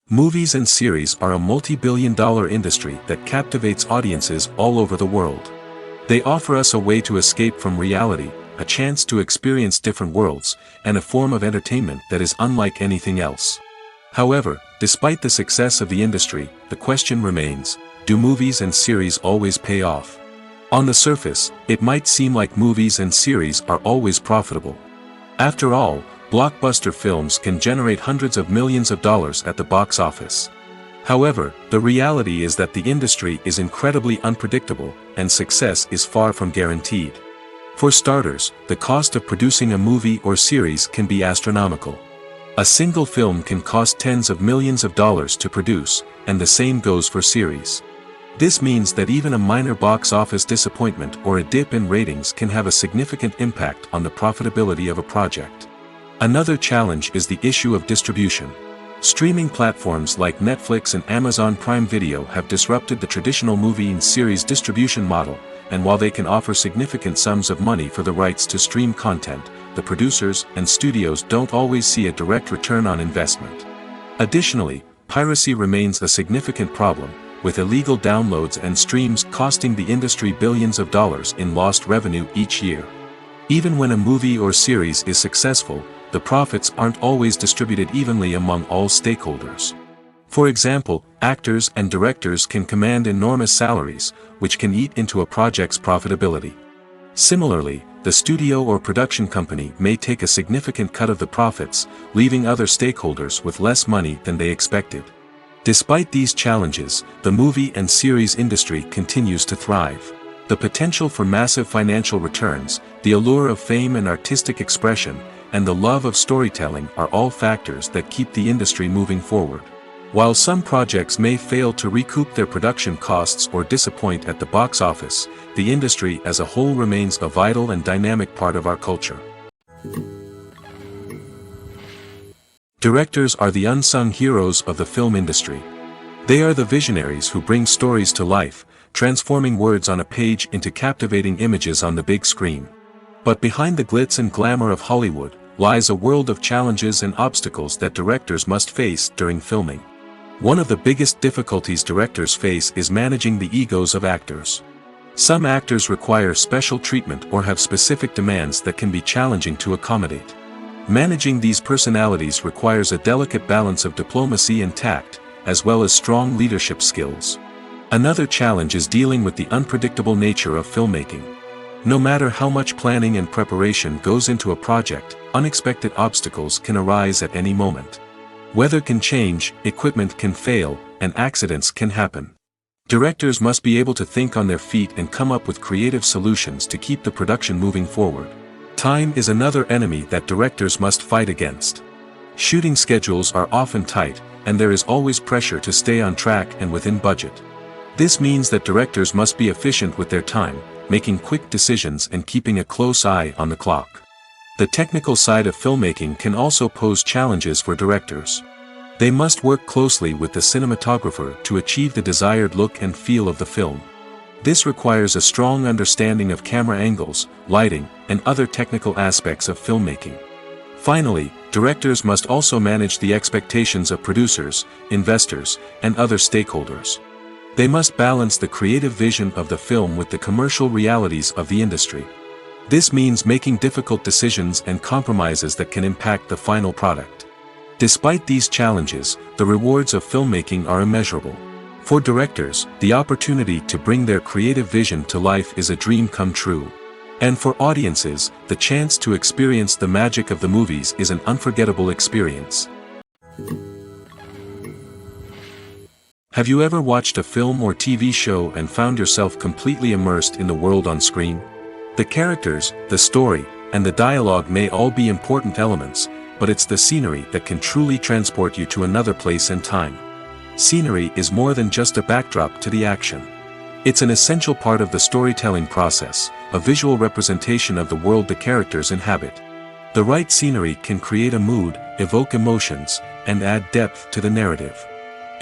Movies and series are a multi-billion-dollar industry that captivates audiences all over the world. They offer us a way to escape from reality, a chance to experience different worlds, and a form of entertainment that is unlike anything else. However, despite the success of the industry, the question remains, do movies and series always pay off? On the surface, it might seem like movies and series are always profitable. After all, blockbuster films can generate hundreds of millions of dollars at the box office. However, the reality is that the industry is incredibly unpredictable, and success is far from guaranteed. For starters, the cost of producing a movie or series can be astronomical. A single film can cost tens of millions of dollars to produce, and the same goes for series. This means that even a minor box office disappointment or a dip in ratings can have a significant impact on the profitability of a project. Another challenge is the issue of distribution. Streaming platforms like Netflix and Amazon Prime Video have disrupted the traditional movie and series distribution model, and while they can offer significant sums of money for the rights to stream content, the producers and studios don't always see a direct return on investment. Additionally, piracy remains a significant problem, with illegal downloads and streams costing the industry billions of dollars in lost revenue each year. Even when a movie or series is successful, the profits aren't always distributed evenly among all stakeholders. For example, actors and directors can command enormous salaries, which can eat into a project's profitability. Similarly, the studio or production company may take a significant cut of the profits, leaving other stakeholders with less money than they expected. Despite these challenges, the movie and series industry continues to thrive. The potential for massive financial returns, the allure of fame and artistic expression, and the love of storytelling are all factors that keep the industry moving forward. While some projects may fail to recoup their production costs or disappoint at the box office, the industry as a whole remains a vital and dynamic part of our culture. Directors are the unsung heroes of the film industry. They are the visionaries who bring stories to life, transforming words on a page into captivating images on the big screen. But behind the glitz and glamour of Hollywood, lies a world of challenges and obstacles that directors must face during filming. One of the biggest difficulties directors face is managing the egos of actors. Some actors require special treatment or have specific demands that can be challenging to accommodate. Managing these personalities requires a delicate balance of diplomacy and tact, as well as strong leadership skills. Another challenge is dealing with the unpredictable nature of filmmaking. No matter how much planning and preparation goes into a project, unexpected obstacles can arise at any moment. Weather can change, equipment can fail, and accidents can happen. Directors must be able to think on their feet and come up with creative solutions to keep the production moving forward. Time is another enemy that directors must fight against. Shooting schedules are often tight, and there is always pressure to stay on track and within budget. This means that directors must be efficient with their time, making quick decisions and keeping a close eye on the clock. The technical side of filmmaking can also pose challenges for directors. They must work closely with the cinematographer to achieve the desired look and feel of the film. This requires a strong understanding of camera angles, lighting, and other technical aspects of filmmaking. Finally, directors must also manage the expectations of producers, investors, and other stakeholders. They must balance the creative vision of the film with the commercial realities of the industry. This means making difficult decisions and compromises that can impact the final product. Despite these challenges, the rewards of filmmaking are immeasurable. For directors, the opportunity to bring their creative vision to life is a dream come true. And for audiences, the chance to experience the magic of the movies is an unforgettable experience. Have you ever watched a film or TV show and found yourself completely immersed in the world on screen? The characters, the story, and the dialogue may all be important elements, but it's the scenery that can truly transport you to another place and time. Scenery is more than just a backdrop to the action. It's an essential part of the storytelling process, a visual representation of the world the characters inhabit. The right scenery can create a mood, evoke emotions, and add depth to the narrative.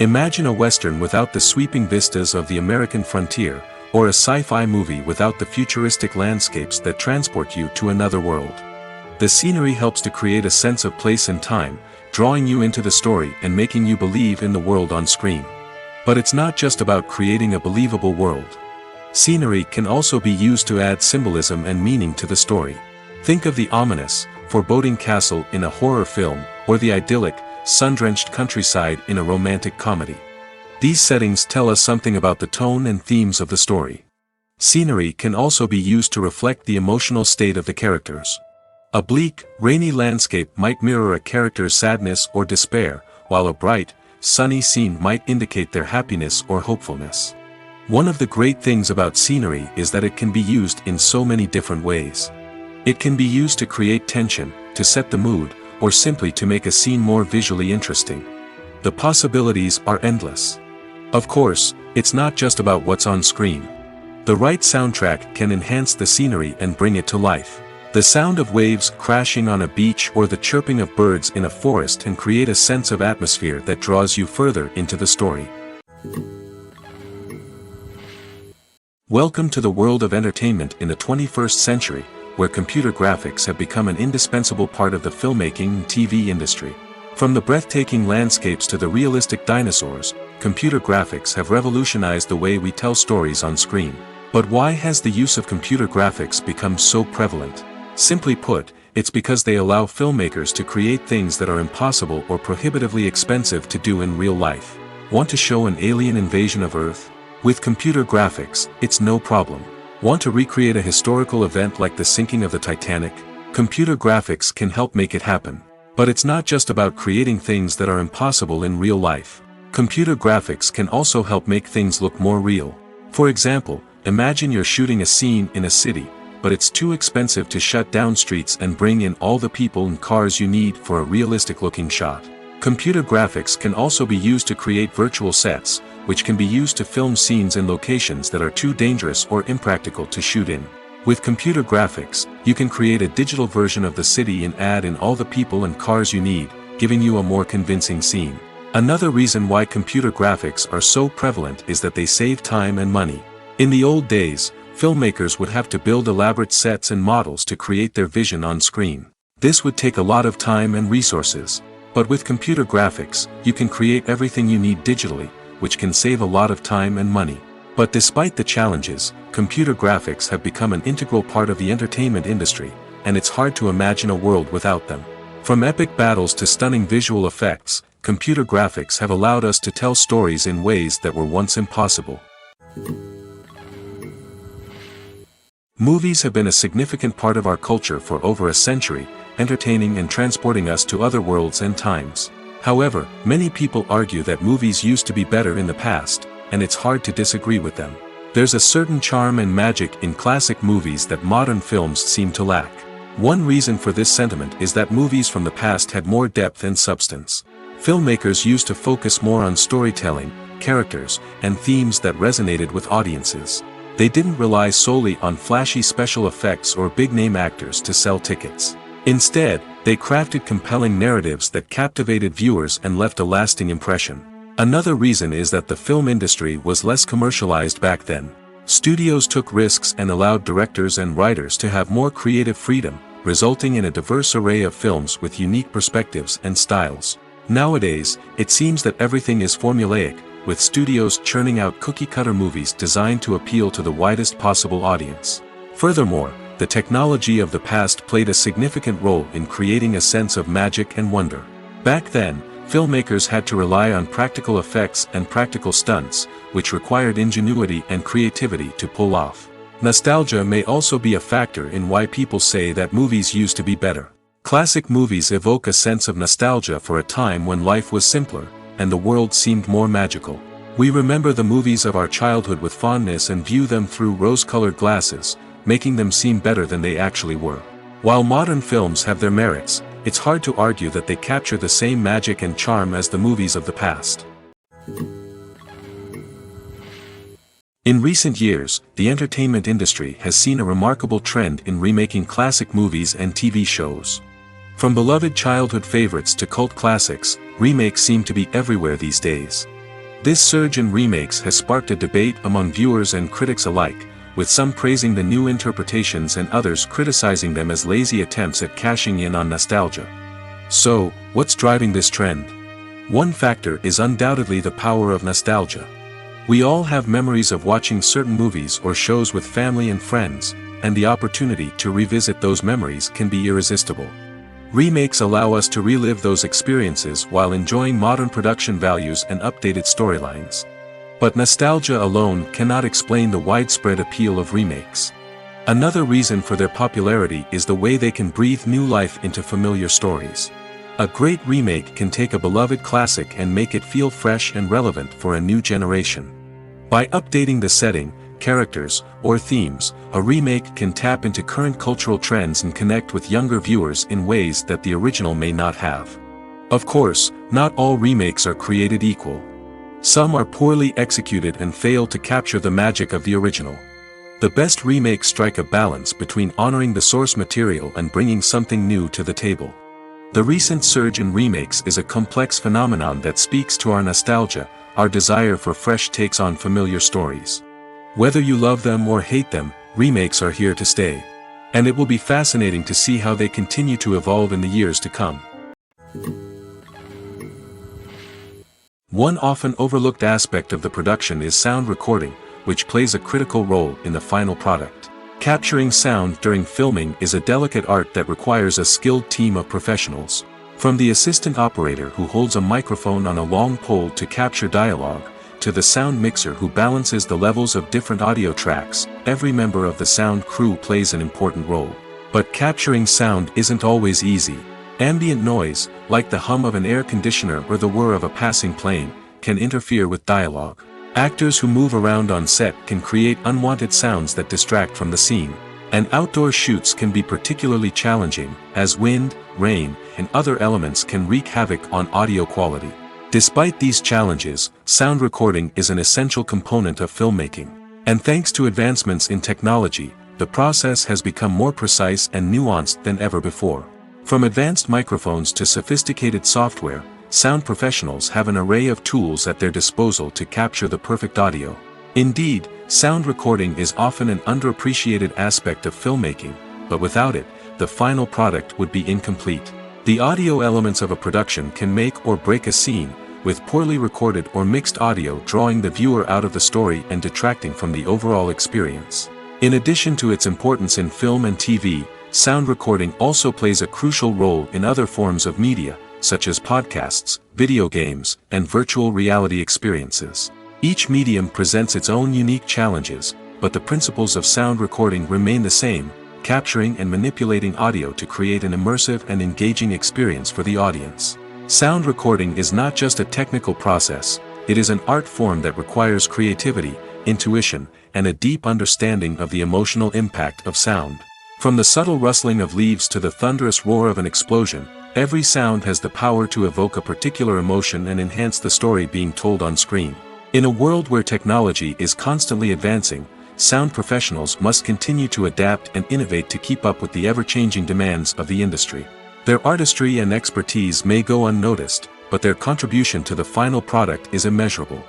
Imagine a Western without the sweeping vistas of the American frontier, or a sci-fi movie without the futuristic landscapes that transport you to another world. The scenery helps to create a sense of place and time, drawing you into the story and making you believe in the world on screen. But it's not just about creating a believable world. Scenery can also be used to add symbolism and meaning to the story. Think of the ominous, foreboding castle in a horror film, or the idyllic, sun-drenched countryside in a romantic comedy. These settings tell us something about the tone and themes of the story. Scenery can also be used to reflect the emotional state of the characters. A bleak, rainy landscape might mirror a character's sadness or despair, while a bright, sunny scene might indicate their happiness or hopefulness. One of the great things about scenery is that it can be used in so many different ways. It can be used to create tension, to set the mood, or simply to make a scene more visually interesting. The possibilities are endless. Of course, it's not just about what's on screen. The right soundtrack can enhance the scenery and bring it to life. The sound of waves crashing on a beach or the chirping of birds in a forest can create a sense of atmosphere that draws you further into the story. Welcome to the world of entertainment in the 21st century, where computer graphics have become an indispensable part of the filmmaking and TV industry. From the breathtaking landscapes to the realistic dinosaurs, computer graphics have revolutionized the way we tell stories on screen. But why has the use of computer graphics become so prevalent? Simply put, it's because they allow filmmakers to create things that are impossible or prohibitively expensive to do in real life. Want to show an alien invasion of Earth? With computer graphics, it's no problem. Want to recreate a historical event like the sinking of the Titanic? Computer graphics can help make it happen. But it's not just about creating things that are impossible in real life. Computer graphics can also help make things look more real. For example, imagine you're shooting a scene in a city, but it's too expensive to shut down streets and bring in all the people and cars you need for a realistic-looking shot. Computer graphics can also be used to create virtual sets, which can be used to film scenes in locations that are too dangerous or impractical to shoot in. With computer graphics, you can create a digital version of the city and add in all the people and cars you need, giving you a more convincing scene. Another reason why computer graphics are so prevalent is that they save time and money. In the old days, filmmakers would have to build elaborate sets and models to create their vision on screen. This would take a lot of time and resources. But with computer graphics, you can create everything you need digitally, which can save a lot of time and money. But despite the challenges, computer graphics have become an integral part of the entertainment industry, and it's hard to imagine a world without them. From epic battles to stunning visual effects, computer graphics have allowed us to tell stories in ways that were once impossible. Movies have been a significant part of our culture for over a century, entertaining and transporting us to other worlds and times. However, many people argue that movies used to be better in the past, and it's hard to disagree with them. There's a certain charm and magic in classic movies that modern films seem to lack. One reason for this sentiment is that movies from the past had more depth and substance. Filmmakers used to focus more on storytelling, characters, and themes that resonated with audiences. They didn't rely solely on flashy special effects or big-name actors to sell tickets. Instead, they crafted compelling narratives that captivated viewers and left a lasting impression. Another reason is that the film industry was less commercialized back then. Studios took risks and allowed directors and writers to have more creative freedom, resulting in a diverse array of films with unique perspectives and styles. Nowadays, it seems that everything is formulaic, with studios churning out cookie-cutter movies designed to appeal to the widest possible audience. Furthermore, the technology of the past played a significant role in creating a sense of magic and wonder. Back then, filmmakers had to rely on practical effects and practical stunts, which required ingenuity and creativity to pull off. Nostalgia may also be a factor in why people say that movies used to be better. Classic movies evoke a sense of nostalgia for a time when life was simpler, and the world seemed more magical. We remember the movies of our childhood with fondness and view them through rose-colored glasses, making them seem better than they actually were. While modern films have their merits, it's hard to argue that they capture the same magic and charm as the movies of the past. In recent years, the entertainment industry has seen a remarkable trend in remaking classic movies and TV shows. From beloved childhood favorites to cult classics, remakes seem to be everywhere these days. This surge in remakes has sparked a debate among viewers and critics alike, with some praising the new interpretations and others criticizing them as lazy attempts at cashing in on nostalgia. So, what's driving this trend? One factor is undoubtedly the power of nostalgia. We all have memories of watching certain movies or shows with family and friends, and the opportunity to revisit those memories can be irresistible. Remakes allow us to relive those experiences while enjoying modern production values and updated storylines. But nostalgia alone cannot explain the widespread appeal of remakes. Another reason for their popularity is the way they can breathe new life into familiar stories. A great remake can take a beloved classic and make it feel fresh and relevant for a new generation. By updating the setting, characters, or themes, a remake can tap into current cultural trends and connect with younger viewers in ways that the original may not have. Of course, not all remakes are created equal. Some are poorly executed and fail to capture the magic of the original. The best remakes strike a balance between honoring the source material and bringing something new to the table. The recent surge in remakes is a complex phenomenon that speaks to our nostalgia, our desire for fresh takes on familiar stories. Whether you love them or hate them, remakes are here to stay. And it will be fascinating to see how they continue to evolve in the years to come. One often overlooked aspect of the production is sound recording, which plays a critical role in the final product. Capturing sound during filming is a delicate art that requires a skilled team of professionals. From the assistant operator who holds a microphone on a long pole to capture dialogue, to the sound mixer who balances the levels of different audio tracks, every member of the sound crew plays an important role. But capturing sound isn't always easy. Ambient noise, like the hum of an air conditioner or the whir of a passing plane, can interfere with dialogue. Actors who move around on set can create unwanted sounds that distract from the scene. And outdoor shoots can be particularly challenging, as wind, rain, and other elements can wreak havoc on audio quality. Despite these challenges, sound recording is an essential component of filmmaking. And thanks to advancements in technology, the process has become more precise and nuanced than ever before. From advanced microphones to sophisticated software, sound professionals have an array of tools at their disposal to capture the perfect audio. Indeed, sound recording is often an underappreciated aspect of filmmaking, but without it, the final product would be incomplete. The audio elements of a production can make or break a scene, with poorly recorded or mixed audio drawing the viewer out of the story and detracting from the overall experience. In addition to its importance in film and TV, sound recording also plays a crucial role in other forms of media, such as podcasts, video games, and virtual reality experiences. Each medium presents its own unique challenges, but the principles of sound recording remain the same, capturing and manipulating audio to create an immersive and engaging experience for the audience. Sound recording is not just a technical process, it is an art form that requires creativity, intuition, and a deep understanding of the emotional impact of sound. From the subtle rustling of leaves to the thunderous roar of an explosion, every sound has the power to evoke a particular emotion and enhance the story being told on screen. In a world where technology is constantly advancing, sound professionals must continue to adapt and innovate to keep up with the ever-changing demands of the industry. Their artistry and expertise may go unnoticed, but their contribution to the final product is immeasurable.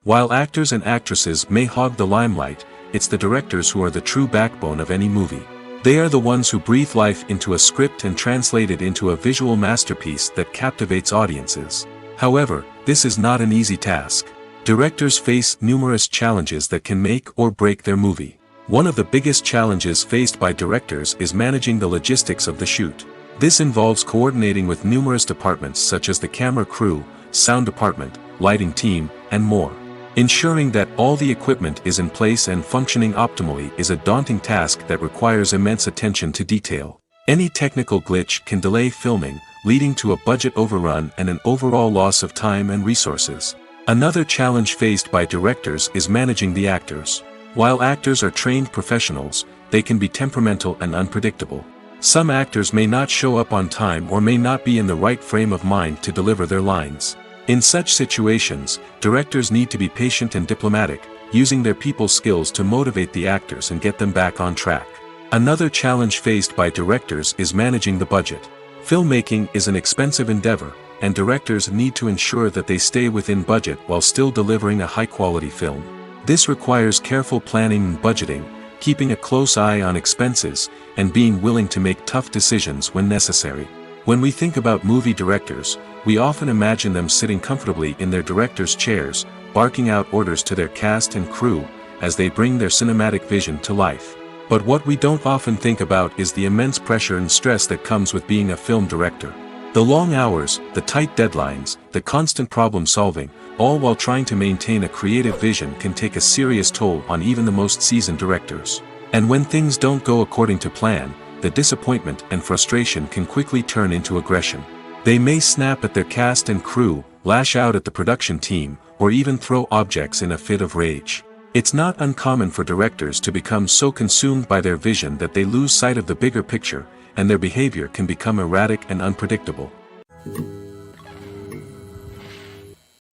While actors and actresses may hog the limelight, it's the directors who are the true backbone of any movie. They are the ones who breathe life into a script and translate it into a visual masterpiece that captivates audiences. However, this is not an easy task. Directors face numerous challenges that can make or break their movie. One of the biggest challenges faced by directors is managing the logistics of the shoot. This involves coordinating with numerous departments such as the camera crew, sound department, lighting team, and more. Ensuring that all the equipment is in place and functioning optimally is a daunting task that requires immense attention to detail. Any technical glitch can delay filming, leading to a budget overrun and an overall loss of time and resources. Another challenge faced by directors is managing the actors. While actors are trained professionals, they can be temperamental and unpredictable. Some actors may not show up on time or may not be in the right frame of mind to deliver their lines. In such situations, directors need to be patient and diplomatic, using their people skills to motivate the actors and get them back on track. Another challenge faced by directors is managing the budget. Filmmaking is an expensive endeavor, and directors need to ensure that they stay within budget while still delivering a high-quality film. This requires careful planning and budgeting, keeping a close eye on expenses, and being willing to make tough decisions when necessary. When we think about movie directors, we often imagine them sitting comfortably in their director's chairs, barking out orders to their cast and crew, as they bring their cinematic vision to life. But what we don't often think about is the immense pressure and stress that comes with being a film director. The long hours, the tight deadlines, the constant problem solving, all while trying to maintain a creative vision can take a serious toll on even the most seasoned directors. And when things don't go according to plan, the disappointment and frustration can quickly turn into aggression. They may snap at their cast and crew, lash out at the production team, or even throw objects in a fit of rage. It's not uncommon for directors to become so consumed by their vision that they lose sight of the bigger picture, and their behavior can become erratic and unpredictable.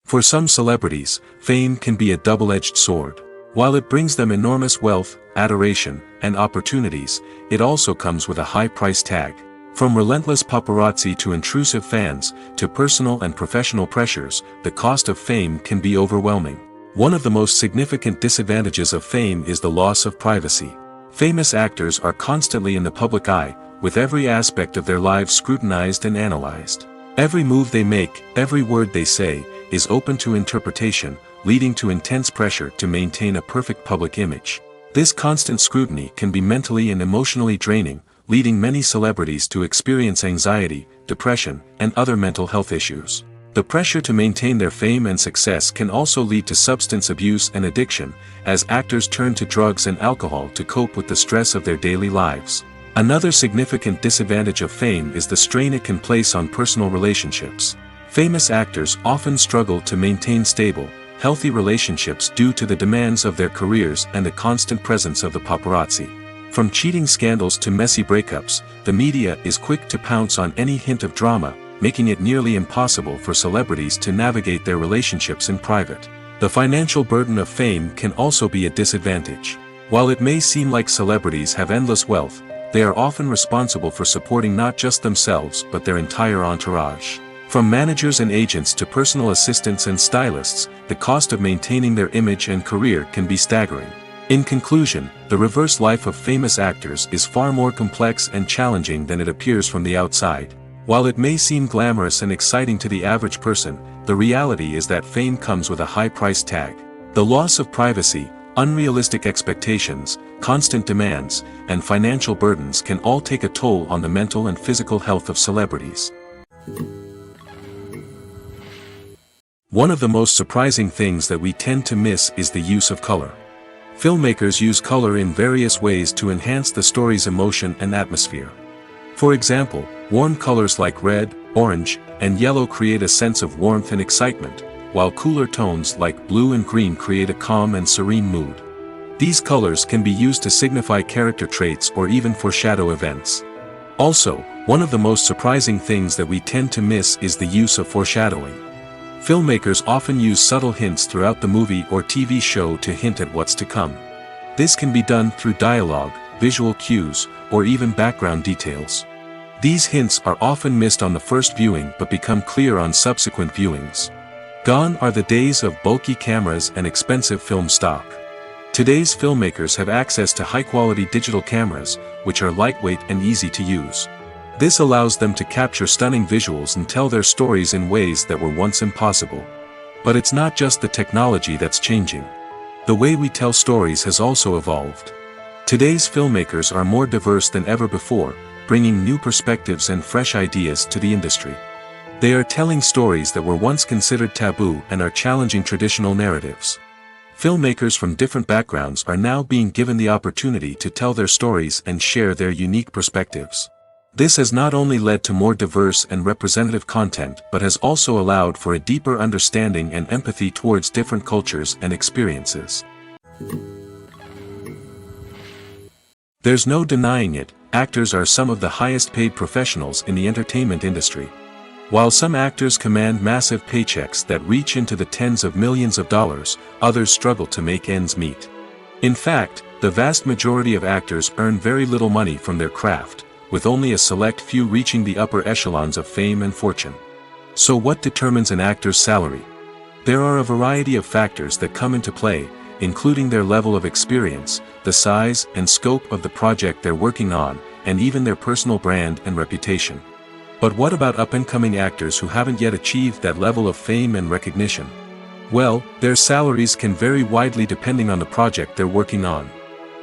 For some celebrities, fame can be a double-edged sword. While it brings them enormous wealth, adoration, and opportunities, it also comes with a high price tag. From relentless paparazzi to intrusive fans, to personal and professional pressures, the cost of fame can be overwhelming. One of the most significant disadvantages of fame is the loss of privacy. Famous actors are constantly in the public eye, with every aspect of their lives scrutinized and analyzed. Every move they make, every word they say, is open to interpretation, leading to intense pressure to maintain a perfect public image. This constant scrutiny can be mentally and emotionally draining, leading many celebrities to experience anxiety, depression, and other mental health issues. The pressure to maintain their fame and success can also lead to substance abuse and addiction, as actors turn to drugs and alcohol to cope with the stress of their daily lives. Another significant disadvantage of fame is the strain it can place on personal relationships. Famous actors often struggle to maintain stable, healthy relationships due to the demands of their careers and the constant presence of the paparazzi. From cheating scandals to messy breakups, the media is quick to pounce on any hint of drama, making it nearly impossible for celebrities to navigate their relationships in private. The financial burden of fame can also be a disadvantage. While it may seem like celebrities have endless wealth, they are often responsible for supporting not just themselves but their entire entourage. From managers and agents to personal assistants and stylists, the cost of maintaining their image and career can be staggering. In conclusion, the reverse life of famous actors is far more complex and challenging than it appears from the outside. While it may seem glamorous and exciting to the average person, the reality is that fame comes with a high price tag. The loss of privacy, unrealistic expectations, constant demands, and financial burdens can all take a toll on the mental and physical health of celebrities. One of the most surprising things that we tend to miss is the use of color. Filmmakers use color in various ways to enhance the story's emotion and atmosphere. For example, warm colors like red, orange, and yellow create a sense of warmth and excitement, while cooler tones like blue and green create a calm and serene mood. These colors can be used to signify character traits or even foreshadow events. Also, one of the most surprising things that we tend to miss is the use of foreshadowing. Filmmakers often use subtle hints throughout the movie or TV show to hint at what's to come. This can be done through dialogue, visual cues, or even background details. These hints are often missed on the first viewing but become clear on subsequent viewings. Gone are the days of bulky cameras and expensive film stock. Today's filmmakers have access to high-quality digital cameras, which are lightweight and easy to use. This allows them to capture stunning visuals and tell their stories in ways that were once impossible. But it's not just the technology that's changing. The way we tell stories has also evolved. Today's filmmakers are more diverse than ever before, bringing new perspectives and fresh ideas to the industry. They are telling stories that were once considered taboo and are challenging traditional narratives. Filmmakers from different backgrounds are now being given the opportunity to tell their stories and share their unique perspectives. This has not only led to more diverse and representative content but has also allowed for a deeper understanding and empathy towards different cultures and experiences. There's no denying it, actors are some of the highest paid professionals in the entertainment industry. While some actors command massive paychecks that reach into the tens of millions of dollars, others struggle to make ends meet. In fact, the vast majority of actors earn very little money from their craft, with only a select few reaching the upper echelons of fame and fortune. So what determines an actor's salary? There are a variety of factors that come into play, including their level of experience, the size and scope of the project they're working on, and even their personal brand and reputation. But what about up-and-coming actors who haven't yet achieved that level of fame and recognition? Well, their salaries can vary widely depending on the project they're working on.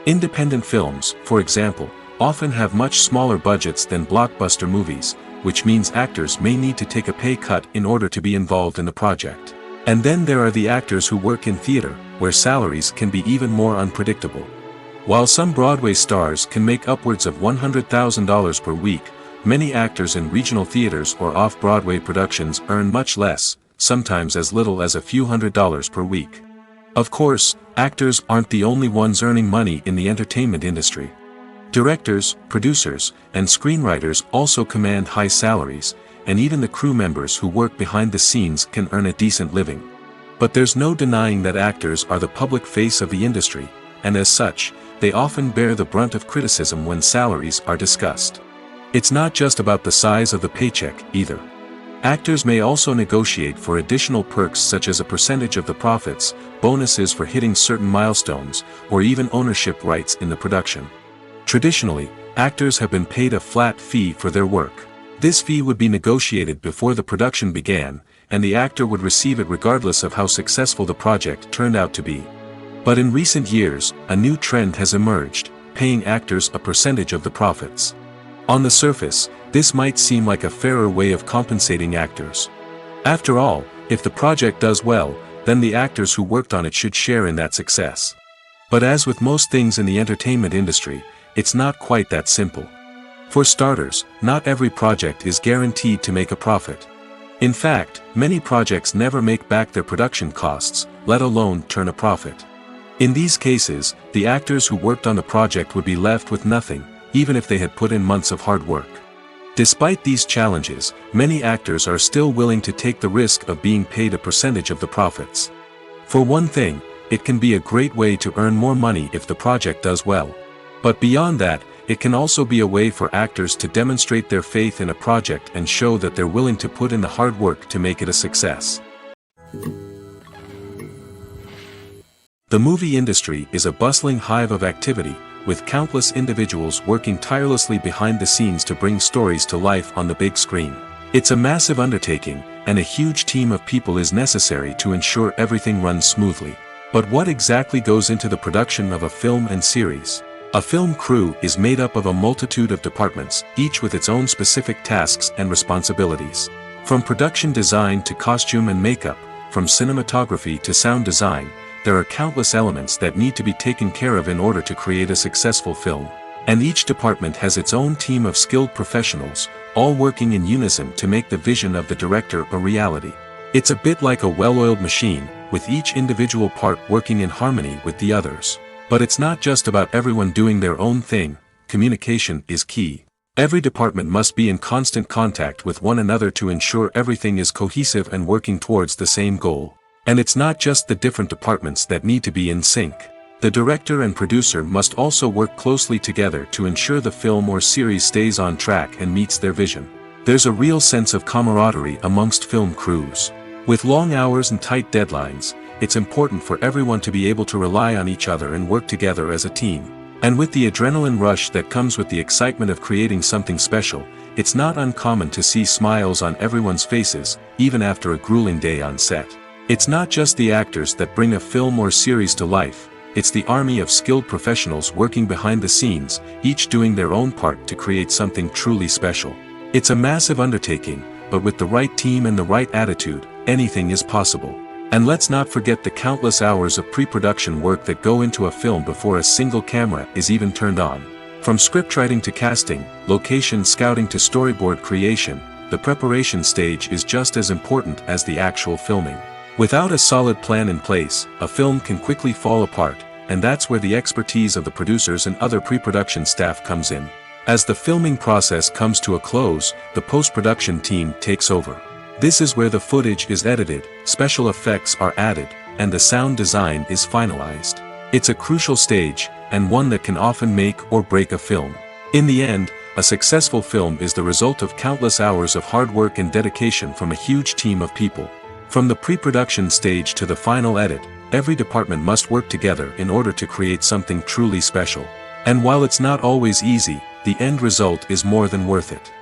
Independent films, for example, often have much smaller budgets than blockbuster movies, which means actors may need to take a pay cut in order to be involved in the project. And then there are the actors who work in theater, where salaries can be even more unpredictable. While some Broadway stars can make upwards of $100,000 per week, many actors in regional theaters or off-Broadway productions earn much less, sometimes as little as a few $100s per week. Of course, actors aren't the only ones earning money in the entertainment industry. Directors, producers, and screenwriters also command high salaries, and even the crew members who work behind the scenes can earn a decent living. But there's no denying that actors are the public face of the industry, and as such, they often bear the brunt of criticism when salaries are discussed. It's not just about the size of the paycheck, either. Actors may also negotiate for additional perks such as a percentage of the profits, bonuses for hitting certain milestones, or even ownership rights in the production. Traditionally, actors have been paid a flat fee for their work. This fee would be negotiated before the production began, and the actor would receive it regardless of how successful the project turned out to be. But in recent years, a new trend has emerged, paying actors a percentage of the profits. On the surface, this might seem like a fairer way of compensating actors. After all, if the project does well, then the actors who worked on it should share in that success. But as with most things in the entertainment industry, it's not quite that simple. For starters, not every project is guaranteed to make a profit. In fact, many projects never make back their production costs, let alone turn a profit. In these cases, the actors who worked on the project would be left with nothing, even if they had put in months of hard work. Despite these challenges, many actors are still willing to take the risk of being paid a percentage of the profits. For one thing, it can be a great way to earn more money if the project does well. But beyond that, it can also be a way for actors to demonstrate their faith in a project and show that they're willing to put in the hard work to make it a success. The movie industry is a bustling hive of activity, with countless individuals working tirelessly behind the scenes to bring stories to life on the big screen. It's a massive undertaking, and a huge team of people is necessary to ensure everything runs smoothly. But what exactly goes into the production of a film and series? A film crew is made up of a multitude of departments, each with its own specific tasks and responsibilities. From production design to costume and makeup, from cinematography to sound design, there are countless elements that need to be taken care of in order to create a successful film. And each department has its own team of skilled professionals, all working in unison to make the vision of the director a reality. It's a bit like a well-oiled machine, with each individual part working in harmony with the others. But it's not just about everyone doing their own thing. Communication is key. Every department must be in constant contact with one another to ensure everything is cohesive and working towards the same goal. And it's not just the different departments that need to be in sync. The director and producer must also work closely together to ensure the film or series stays on track and meets their vision. There's a real sense of camaraderie amongst film crews. With long hours and tight deadlines, it's important for everyone to be able to rely on each other and work together as a team. And with the adrenaline rush that comes with the excitement of creating something special, it's not uncommon to see smiles on everyone's faces, even after a grueling day on set. It's not just the actors that bring a film or series to life, it's the army of skilled professionals working behind the scenes, each doing their own part to create something truly special. It's a massive undertaking, but with the right team and the right attitude, anything is possible. And let's not forget the countless hours of pre-production work that go into a film before a single camera is even turned on. From scriptwriting to casting, location scouting to storyboard creation, the preparation stage is just as important as the actual filming. Without a solid plan in place, a film can quickly fall apart, and that's where the expertise of the producers and other pre-production staff comes in. As the filming process comes to a close, the post-production team takes over. This is where the footage is edited, special effects are added, and the sound design is finalized. It's a crucial stage, and one that can often make or break a film. In the end, a successful film is the result of countless hours of hard work and dedication from a huge team of people. From the pre-production stage to the final edit, every department must work together in order to create something truly special. And while it's not always easy, the end result is more than worth it.